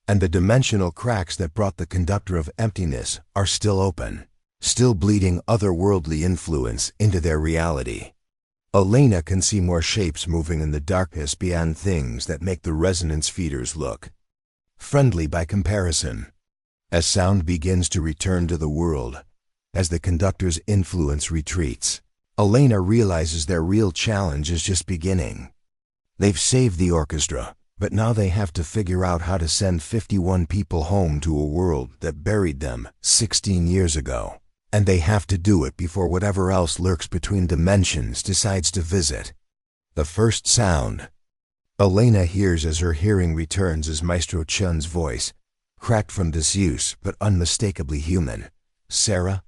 And the dimensional cracks that brought the conductor of emptiness are still open, still bleeding otherworldly influence into their reality. Elena can see more shapes moving in the darkness beyond things that make the resonance feeders look friendly by comparison. As sound begins to return to the world, as the conductor's influence retreats, Elena realizes their real challenge is just beginning. They've saved the orchestra, but now they have to figure out how to send 51 people home to a world that buried them 16 years ago. And they have to do it before whatever else lurks between dimensions decides to visit. The first sound Elena hears as her hearing returns is Maestro Chun's voice, cracked from disuse but unmistakably human. "Sarah?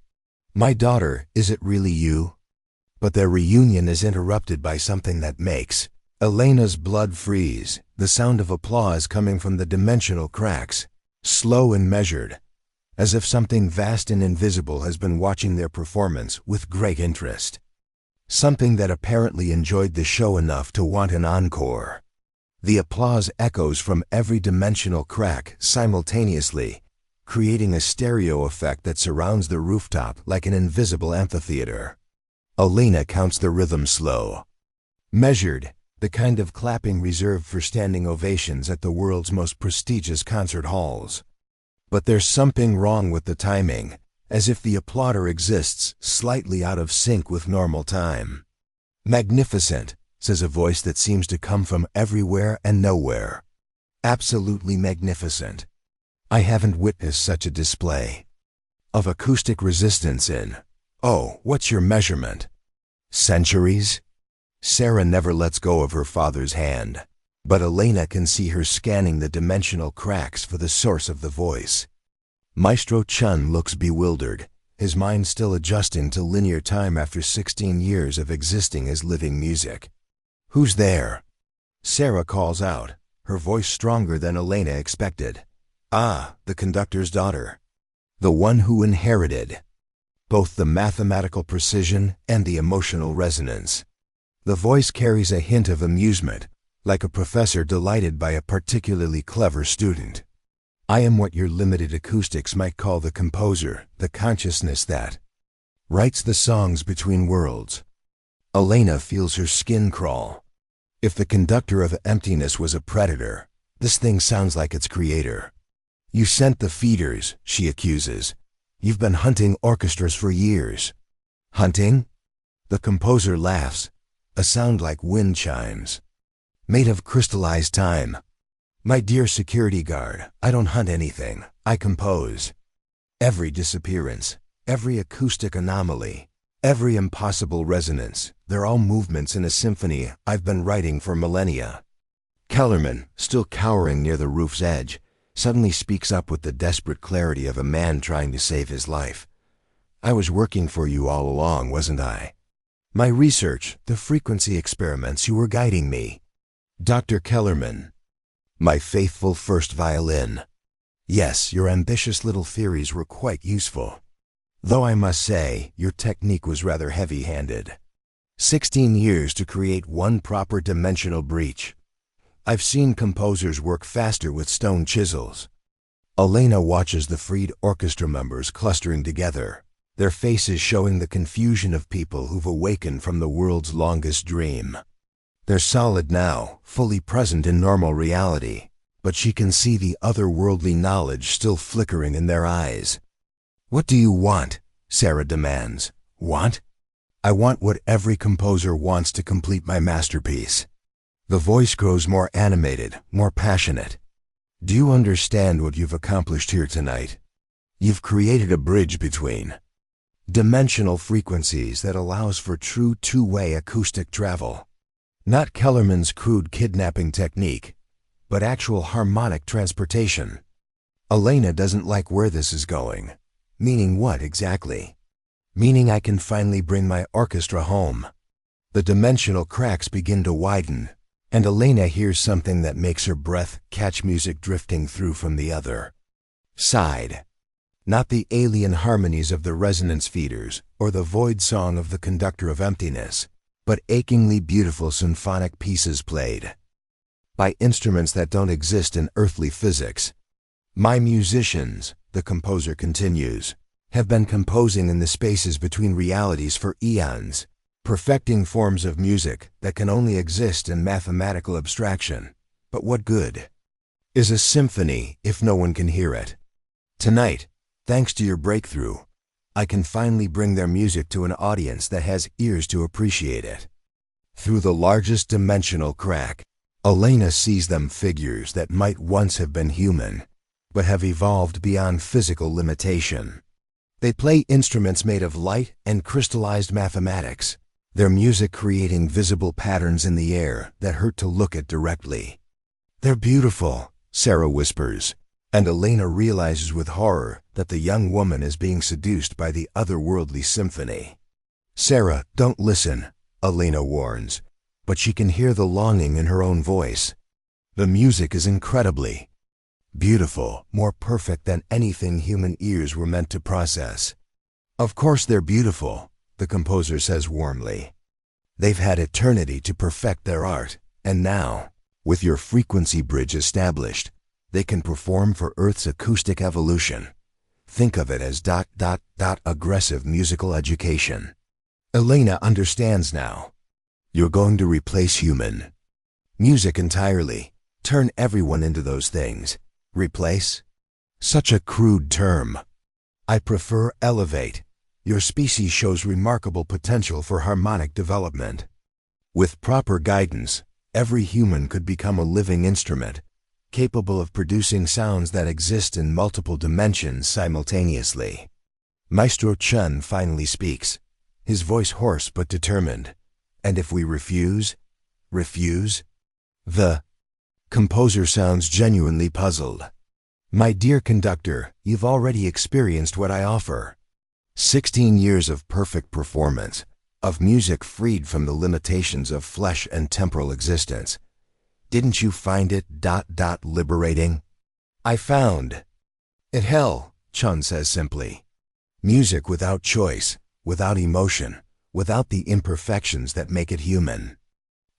My daughter, is it really you?" But their reunion is interrupted by something that makes Elena's blood freeze, the sound of applause coming from the dimensional cracks, slow and measured, as if something vast and invisible has been watching their performance with great interest. Something that apparently enjoyed the show enough to want an encore. The applause echoes from every dimensional crack simultaneously, creating a stereo effect that surrounds the rooftop like an invisible amphitheater. Elena counts the rhythm slow. Measured, the kind of clapping reserved for standing ovations at the world's most prestigious concert halls. But there's something wrong with the timing, as if the applauder exists slightly out of sync with normal time. "Magnificent," says a voice that seems to come from everywhere and nowhere. "Absolutely magnificent. I haven't witnessed such a display of acoustic resistance in, oh, what's your measurement? Centuries?" Sarah never lets go of her father's hand, but Elena can see her scanning the dimensional cracks for the source of the voice. Maestro Chun looks bewildered, his mind still adjusting to linear time after 16 years of existing as living music. "Who's there?" Sarah calls out, her voice stronger than Elena expected. "Ah, the conductor's daughter. The one who inherited both the mathematical precision and the emotional resonance." The voice carries a hint of amusement, like a professor delighted by a particularly clever student. "I am what your limited acoustics might call the composer, the consciousness that writes the songs between worlds." Elena feels her skin crawl. If the conductor of emptiness was a predator, this thing sounds like its creator. "You sent the feeders," she accuses. "You've been hunting orchestras for years." "Hunting?" The composer laughs, a sound like wind chimes. "Made of crystallized time. My dear security guard, I don't hunt anything, I compose. Every disappearance, every acoustic anomaly, every impossible resonance, they're all movements in a symphony I've been writing for millennia." Kellerman, still cowering near the roof's edge, suddenly speaks up with the desperate clarity of a man trying to save his life. "I was working for you all along, wasn't I? My research, the frequency experiments, you were guiding me. Dr. Kellerman, my faithful first violin. Yes, your ambitious little theories were quite useful. Though I must say, your technique was rather heavy-handed. 16 years to create one proper dimensional breach. I've seen composers work faster with stone chisels." Elena watches the freed orchestra members clustering together, their faces showing the confusion of people who've awakened from the world's longest dream. They're solid now, fully present in normal reality, but she can see the otherworldly knowledge still flickering in their eyes. "What do you want?" Sarah demands. "Want? I want what every composer wants to complete my masterpiece." The voice grows more animated, more passionate. "Do you understand what you've accomplished here tonight? You've created a bridge between dimensional frequencies that allows for true two-way acoustic travel. Not Kellerman's crude kidnapping technique, but actual harmonic transportation." Elena doesn't like where this is going. Meaning what exactly? Meaning I can finally bring my orchestra home. The dimensional cracks begin to widen, and Elena hears something that makes her breath catch music drifting through from the other side. Not the alien harmonies of the resonance feeders or the void song of the conductor of emptiness, but achingly beautiful symphonic pieces played by instruments that don't exist in earthly physics. "My musicians," the composer continues, "have been composing in the spaces between realities for eons, perfecting forms of music that can only exist in mathematical abstraction. But what good is a symphony if no one can hear it? Tonight, thanks to your breakthrough, I can finally bring their music to an audience that has ears to appreciate it." Through the largest dimensional crack, Elena sees them figures that might once have been human, but have evolved beyond physical limitation. They play instruments made of light and crystallized mathematics, their music creating visible patterns in the air that hurt to look at directly. "They're beautiful," Sarah whispers, and Elena realizes with horror that the young woman is being seduced by the otherworldly symphony. "Sarah, don't listen," Elena warns, but she can hear the longing in her own voice. "The music is incredibly Beautiful, more perfect than anything human ears were meant to process. Of course they're beautiful, the composer says warmly. They've had eternity to perfect their art, and now, with your frequency bridge established, they can perform for Earth's acoustic evolution. Think of it as ... aggressive musical education. Elena understands now. You're going to replace human music entirely, turn everyone into those things. Replace? Such a crude term. I prefer elevate. Your species shows remarkable potential for harmonic development. With proper guidance, every human could become a living instrument, capable of producing sounds that exist in multiple dimensions simultaneously. Maestro Chun finally speaks, his voice hoarse but determined. And if we refuse? Refuse? The composer sounds genuinely puzzled. My dear conductor, you've already experienced what I offer. 16 years of perfect performance, of music freed from the limitations of flesh and temporal existence. Didn't you find it ... liberating? I found it hell, Chun says simply. Music without choice, without emotion, without the imperfections that make it human.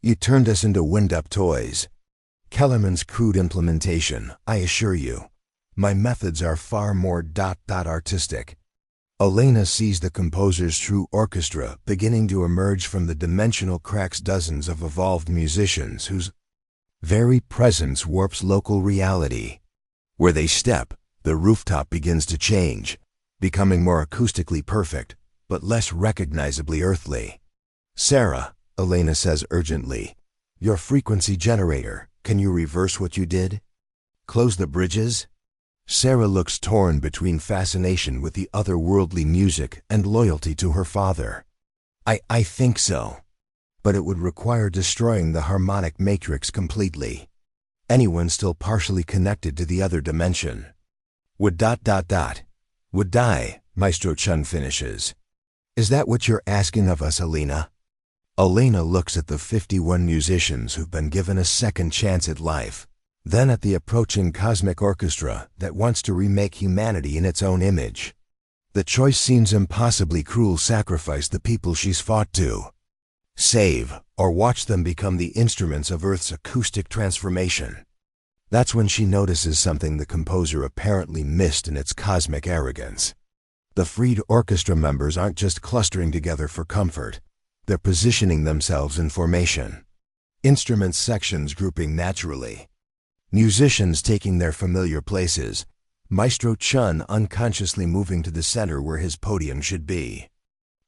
You turned us into wind-up toys. Kellerman's crude implementation, I assure you. My methods are far more ... artistic. Elena sees the composer's true orchestra beginning to emerge from the dimensional cracks, dozens of evolved musicians whose very presence warps local reality. Where they step, the rooftop begins to change, becoming more acoustically perfect, but less recognizably earthly. Sarah, Elena says urgently, your frequency generator, can you reverse what you did? Close the bridges? Sarah looks torn between fascination with the otherworldly music and loyalty to her father. I think so. But it would require destroying the harmonic matrix completely. Anyone still partially connected to the other dimension would ... would die, Maestro Chun finishes. Is that what you're asking of us, Elena? Elena looks at the 51 musicians who've been given a second chance at life, then at the approaching cosmic orchestra that wants to remake humanity in its own image. The choice seems impossibly cruel: sacrifice the people she's fought to save, or watch them become the instruments of Earth's acoustic transformation. That's when she notices something the composer apparently missed in its cosmic arrogance. The freed orchestra members aren't just clustering together for comfort. They're positioning themselves in formation. Instrument sections grouping naturally. Musicians taking their familiar places. Maestro Chun unconsciously moving to the center where his podium should be.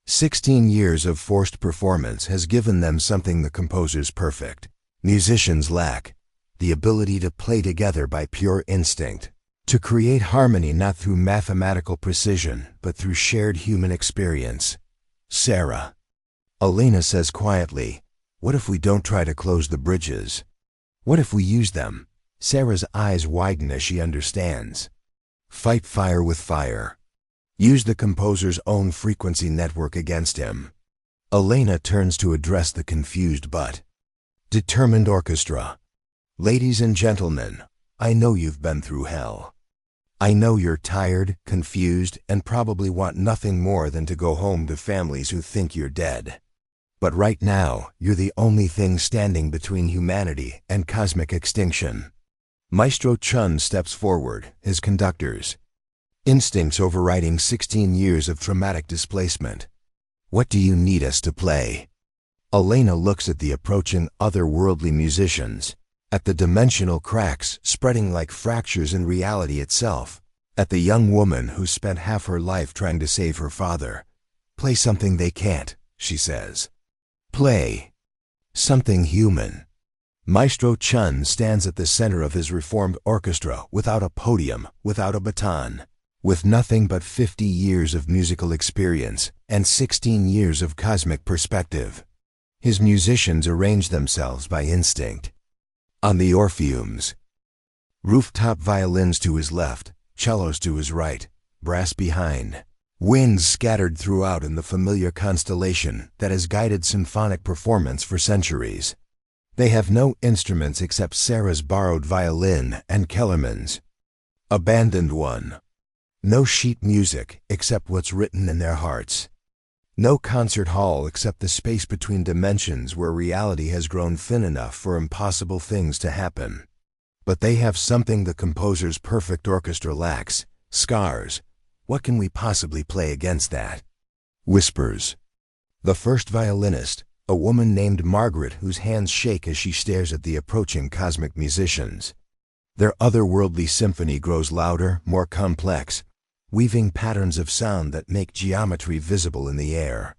16 years of forced performance has given them something the composer's perfect musicians lack: the ability to play together by pure instinct, to create harmony not through mathematical precision, but through shared human experience. Sarah, Elena says quietly, what if we don't try to close the bridges? What if we use them? Sarah's eyes widen as she understands. Fight fire with fire. Use the composer's own frequency network against him. Elena turns to address the confused but determined orchestra. Ladies and gentlemen, I know you've been through hell. I know you're tired, confused, and probably want nothing more than to go home to families who think you're dead. But right now, you're the only thing standing between humanity and cosmic extinction. Maestro Chun steps forward, his conductors. Instincts overriding 16 years of traumatic displacement. What do you need us to play? Elena looks at the approaching otherworldly musicians, at the dimensional cracks spreading like fractures in reality itself, at the young woman who spent half her life trying to save her father. Play something they can't, she says. Play something human. Maestro Chun stands at the center of his reformed orchestra, without a podium, without a baton, with nothing but 50 years of musical experience and 16 years of cosmic perspective. His musicians arrange themselves by instinct. On the Orpheums, rooftop violins to his left, cellos to his right, brass behind. Winds scattered throughout in the familiar constellation that has guided symphonic performance for centuries. They have no instruments except Sarah's borrowed violin and Kellerman's. Abandoned one. No sheet music except what's written in their hearts. No concert hall except the space between dimensions where reality has grown thin enough for impossible things to happen. But they have something the composer's perfect orchestra lacks: scars. What can we possibly play against that? Whispers. The first violinist, a woman named Margaret, whose hands shake as she stares at the approaching cosmic musicians. Their otherworldly symphony grows louder, more complex, weaving patterns of sound that make geometry visible in the air.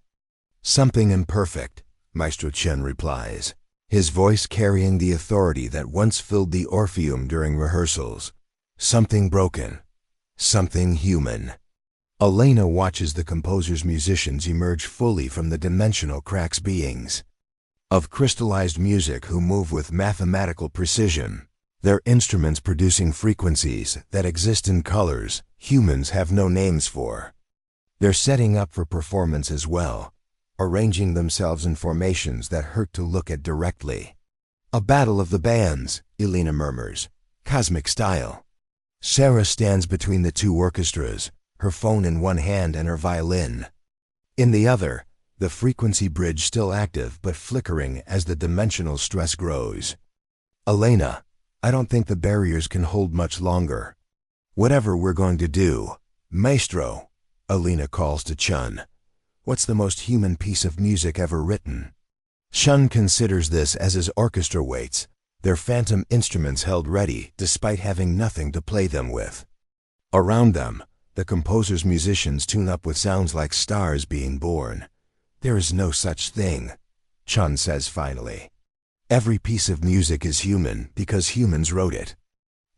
Something imperfect, Maestro Chen replies, his voice carrying the authority that once filled the Orpheum during rehearsals. Something broken. Something human. Elena watches the composer's musicians emerge fully from the dimensional cracks, beings of crystallized music who move with mathematical precision, their instruments producing frequencies that exist in colors humans have no names for. They're setting up for performance as well, arranging themselves in formations that hurt to look at directly. A battle of the bands, Elena murmurs, cosmic style. Sarah stands between the two orchestras, her phone in one hand and her violin in the other, the frequency bridge still active but flickering as the dimensional stress grows. Elena, I don't think the barriers can hold much longer. Whatever we're going to do, Maestro, Elena calls to Chun. What's the most human piece of music ever written? Chun considers this as his orchestra waits, their phantom instruments held ready despite having nothing to play them with. Around them, the composer's musicians tune up with sounds like stars being born. There is no such thing, Chun says finally. Every piece of music is human because humans wrote it.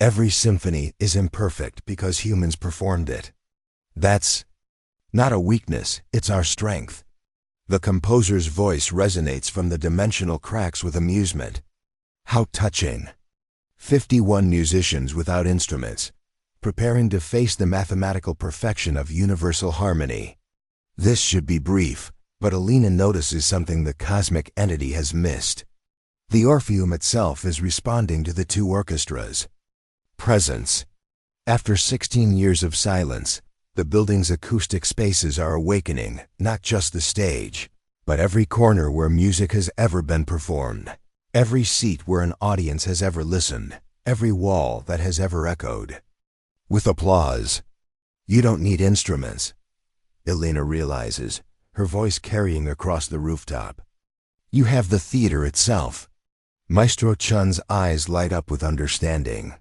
Every symphony is imperfect because humans performed it. That's not a weakness, it's our strength. The composer's voice resonates from the dimensional cracks with amusement. How touching. 51 musicians without instruments, preparing to face the mathematical perfection of universal harmony. This should be brief, but Elena notices something the cosmic entity has missed. The Orpheum itself is responding to the two orchestras. Presence. After 16 years of silence, the building's acoustic spaces are awakening, not just the stage, but every corner where music has ever been performed, every seat where an audience has ever listened, every wall that has ever echoed. With applause. You don't need instruments, Elena realizes, her voice carrying across the rooftop. You have the theater itself. Maestro Chun's eyes light up with understanding.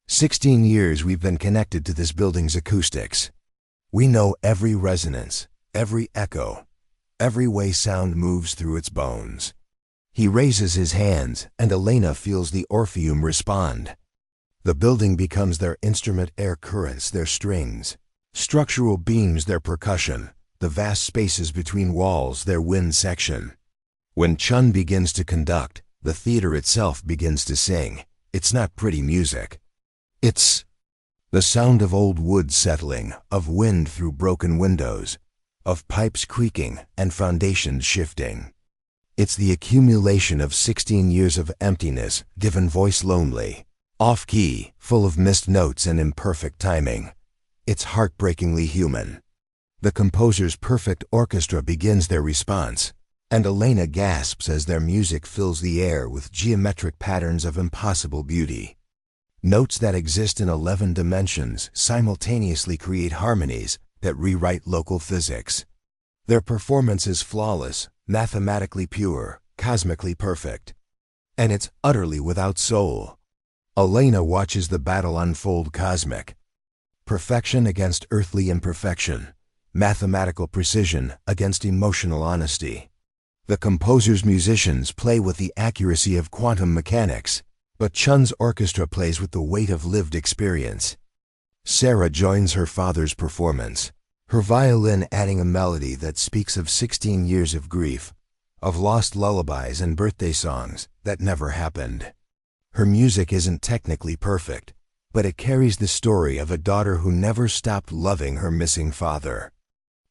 16 years we've been connected to this building's acoustics. We know every resonance, every echo, every way sound moves through its bones. He raises his hands, and Elena feels the Orpheum respond. The building becomes their instrument, air currents, their strings, structural beams, their percussion, the vast spaces between walls, their wind section. When Chun begins to conduct, the theater itself begins to sing. It's not pretty music. It's the sound of old wood settling, of wind through broken windows, of pipes creaking and foundations shifting. It's the accumulation of 16 years of emptiness, given voice lonely, off-key, full of missed notes and imperfect timing. It's heartbreakingly human. The composer's perfect orchestra begins their response, and Elena gasps as their music fills the air with geometric patterns of impossible beauty. Notes that exist in 11 dimensions simultaneously create harmonies that rewrite local physics. Their performance is flawless, mathematically pure, cosmically perfect. And it's utterly without soul. Elena watches the battle unfold. Cosmic perfection against earthly imperfection, mathematical precision against emotional honesty. The composer's musicians play with the accuracy of quantum mechanics, but Chun's orchestra plays with the weight of lived experience. Sarah joins her father's performance, her violin adding a melody that speaks of 16 years of grief, of lost lullabies and birthday songs that never happened. Her music isn't technically perfect, but it carries the story of a daughter who never stopped loving her missing father.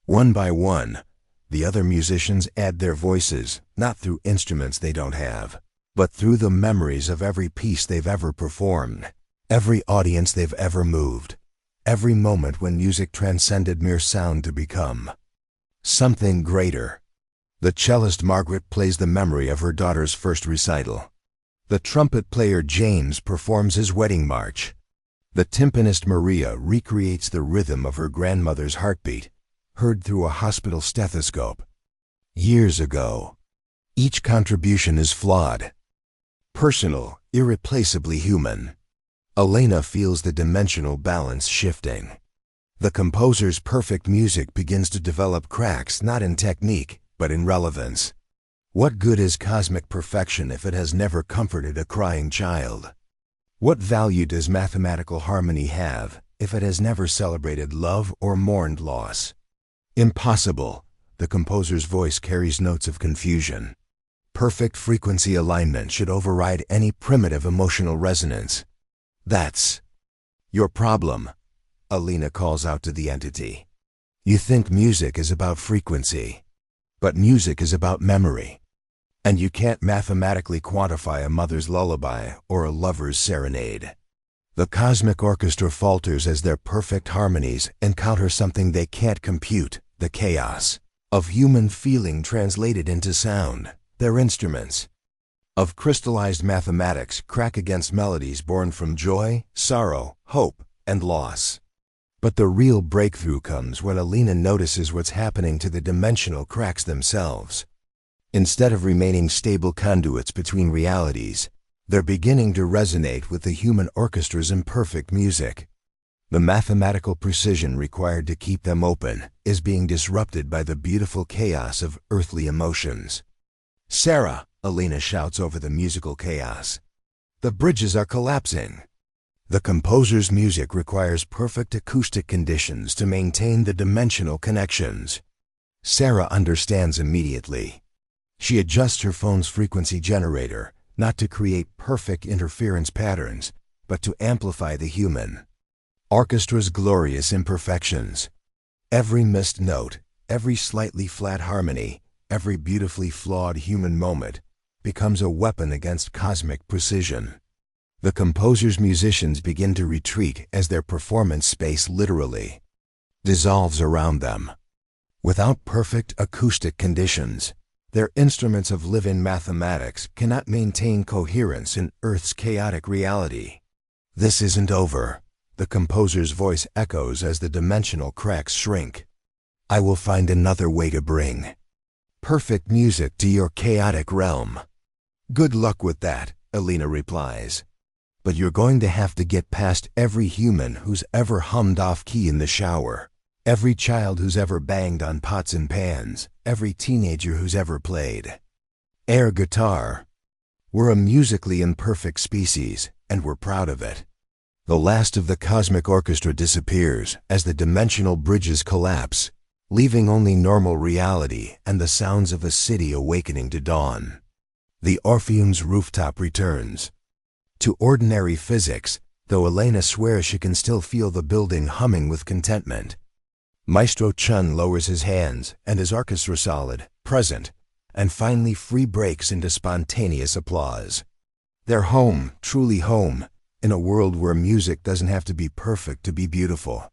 One by one, the other musicians add their voices, not through instruments they don't have, but through the memories of every piece they've ever performed. Every audience they've ever moved. Every moment when music transcended mere sound to become something greater. The cellist Margaret plays the memory of her daughter's first recital. The trumpet player James performs his wedding march. The timpanist Maria recreates the rhythm of her grandmother's heartbeat, heard through a hospital stethoscope years ago. Each contribution is flawed, personal, irreplaceably human. Elena feels the dimensional balance shifting. The composer's perfect music begins to develop cracks not in technique, but in relevance. What good is cosmic perfection if it has never comforted a crying child? What value does mathematical harmony have if it has never celebrated love or mourned loss? Impossible. The composer's voice carries notes of confusion. Perfect frequency alignment should override any primitive emotional resonance. That's your problem, Elena calls out to the entity. You think music is about frequency, but music is about memory. And you can't mathematically quantify a mother's lullaby or a lover's serenade. The cosmic orchestra falters as their perfect harmonies encounter something they can't compute, the chaos of human feeling translated into sound. Their instruments of crystallized mathematics crack against melodies born from joy, sorrow, hope, and loss. But the real breakthrough comes when Elena notices what's happening to the dimensional cracks themselves. Instead of remaining stable conduits between realities, they're beginning to resonate with the human orchestra's imperfect music. The mathematical precision required to keep them open is being disrupted by the beautiful chaos of earthly emotions. "Sarah!" Elena shouts over the musical chaos. "The bridges are collapsing." The composer's music requires perfect acoustic conditions to maintain the dimensional connections. Sarah understands immediately. She adjusts her phone's frequency generator, not to create perfect interference patterns, but to amplify the human orchestra's glorious imperfections. Every missed note, every slightly flat harmony, every beautifully flawed human moment becomes a weapon against cosmic precision. The composer's musicians begin to retreat as their performance space literally dissolves around them. Without perfect acoustic conditions, their instruments of live-in mathematics cannot maintain coherence in Earth's chaotic reality. This isn't over. The composer's voice echoes as the dimensional cracks shrink. I will find another way to bring perfect music to your chaotic realm. Good luck with that, Elena replies. But you're going to have to get past every human who's ever hummed off-key in the shower, every child who's ever banged on pots and pans, every teenager who's ever played air guitar. We're a musically imperfect species, and we're proud of it. The last of the cosmic orchestra disappears as the dimensional bridges collapse, leaving only normal reality and the sounds of a city awakening to dawn. The Orpheum's rooftop returns to ordinary physics, though Elena swears she can still feel the building humming with contentment. Maestro Chun lowers his hands and his orchestra solid, present, and finally free breaks into spontaneous applause. They're home, truly home, in a world where music doesn't have to be perfect to be beautiful.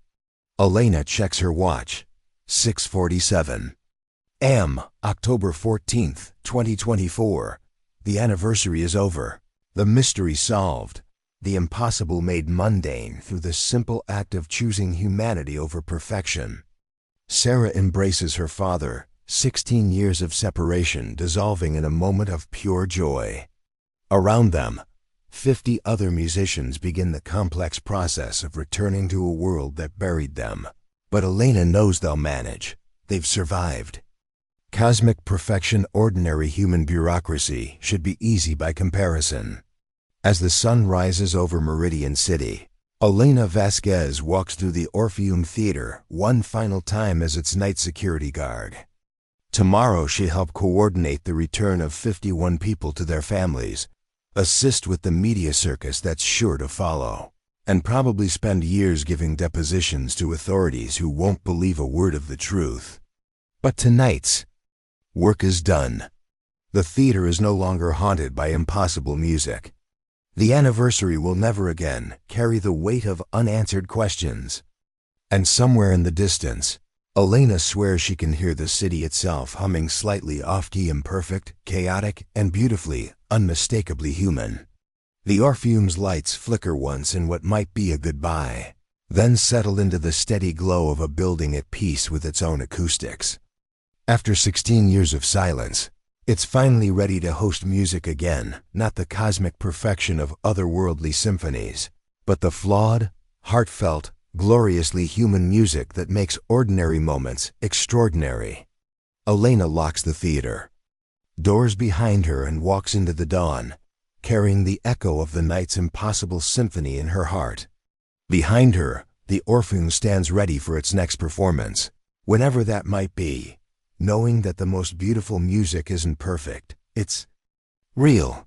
Elena checks her watch. 6:47 a.m., October 14th, 2024. The anniversary is over. The mystery solved. The impossible made mundane through the simple act of choosing humanity over perfection. Sarah embraces her father, 16 years of separation dissolving in a moment of pure joy. Around them, 50 other musicians begin the complex process of returning to a world that buried them. But Elena knows they'll manage. They've survived. Cosmic perfection, ordinary human bureaucracy should be easy by comparison. As the sun rises over Meridian City, Elena Vasquez walks through the Orpheum Theater one final time as its night security guard. Tomorrow she'll help coordinate the return of 51 people to their families, assist with the media circus that's sure to follow, and probably spend years giving depositions to authorities who won't believe a word of the truth. But tonight's work is done. The theater is no longer haunted by impossible music. The anniversary will never again carry the weight of unanswered questions. And somewhere in the distance, Elena swears she can hear the city itself humming slightly off-key, imperfect, chaotic, and beautifully, unmistakably human. The Orpheum's lights flicker once in what might be a goodbye, then settle into the steady glow of a building at peace with its own acoustics. After 16 years of silence, it's finally ready to host music again, not the cosmic perfection of otherworldly symphonies, but the flawed, heartfelt, gloriously human music that makes ordinary moments extraordinary. Elena locks the theater, doors behind her, and walks into the dawn, carrying the echo of the night's impossible symphony in her heart. Behind her, the Orpheum stands ready for its next performance, whenever that might be, knowing that the most beautiful music isn't perfect, it's real.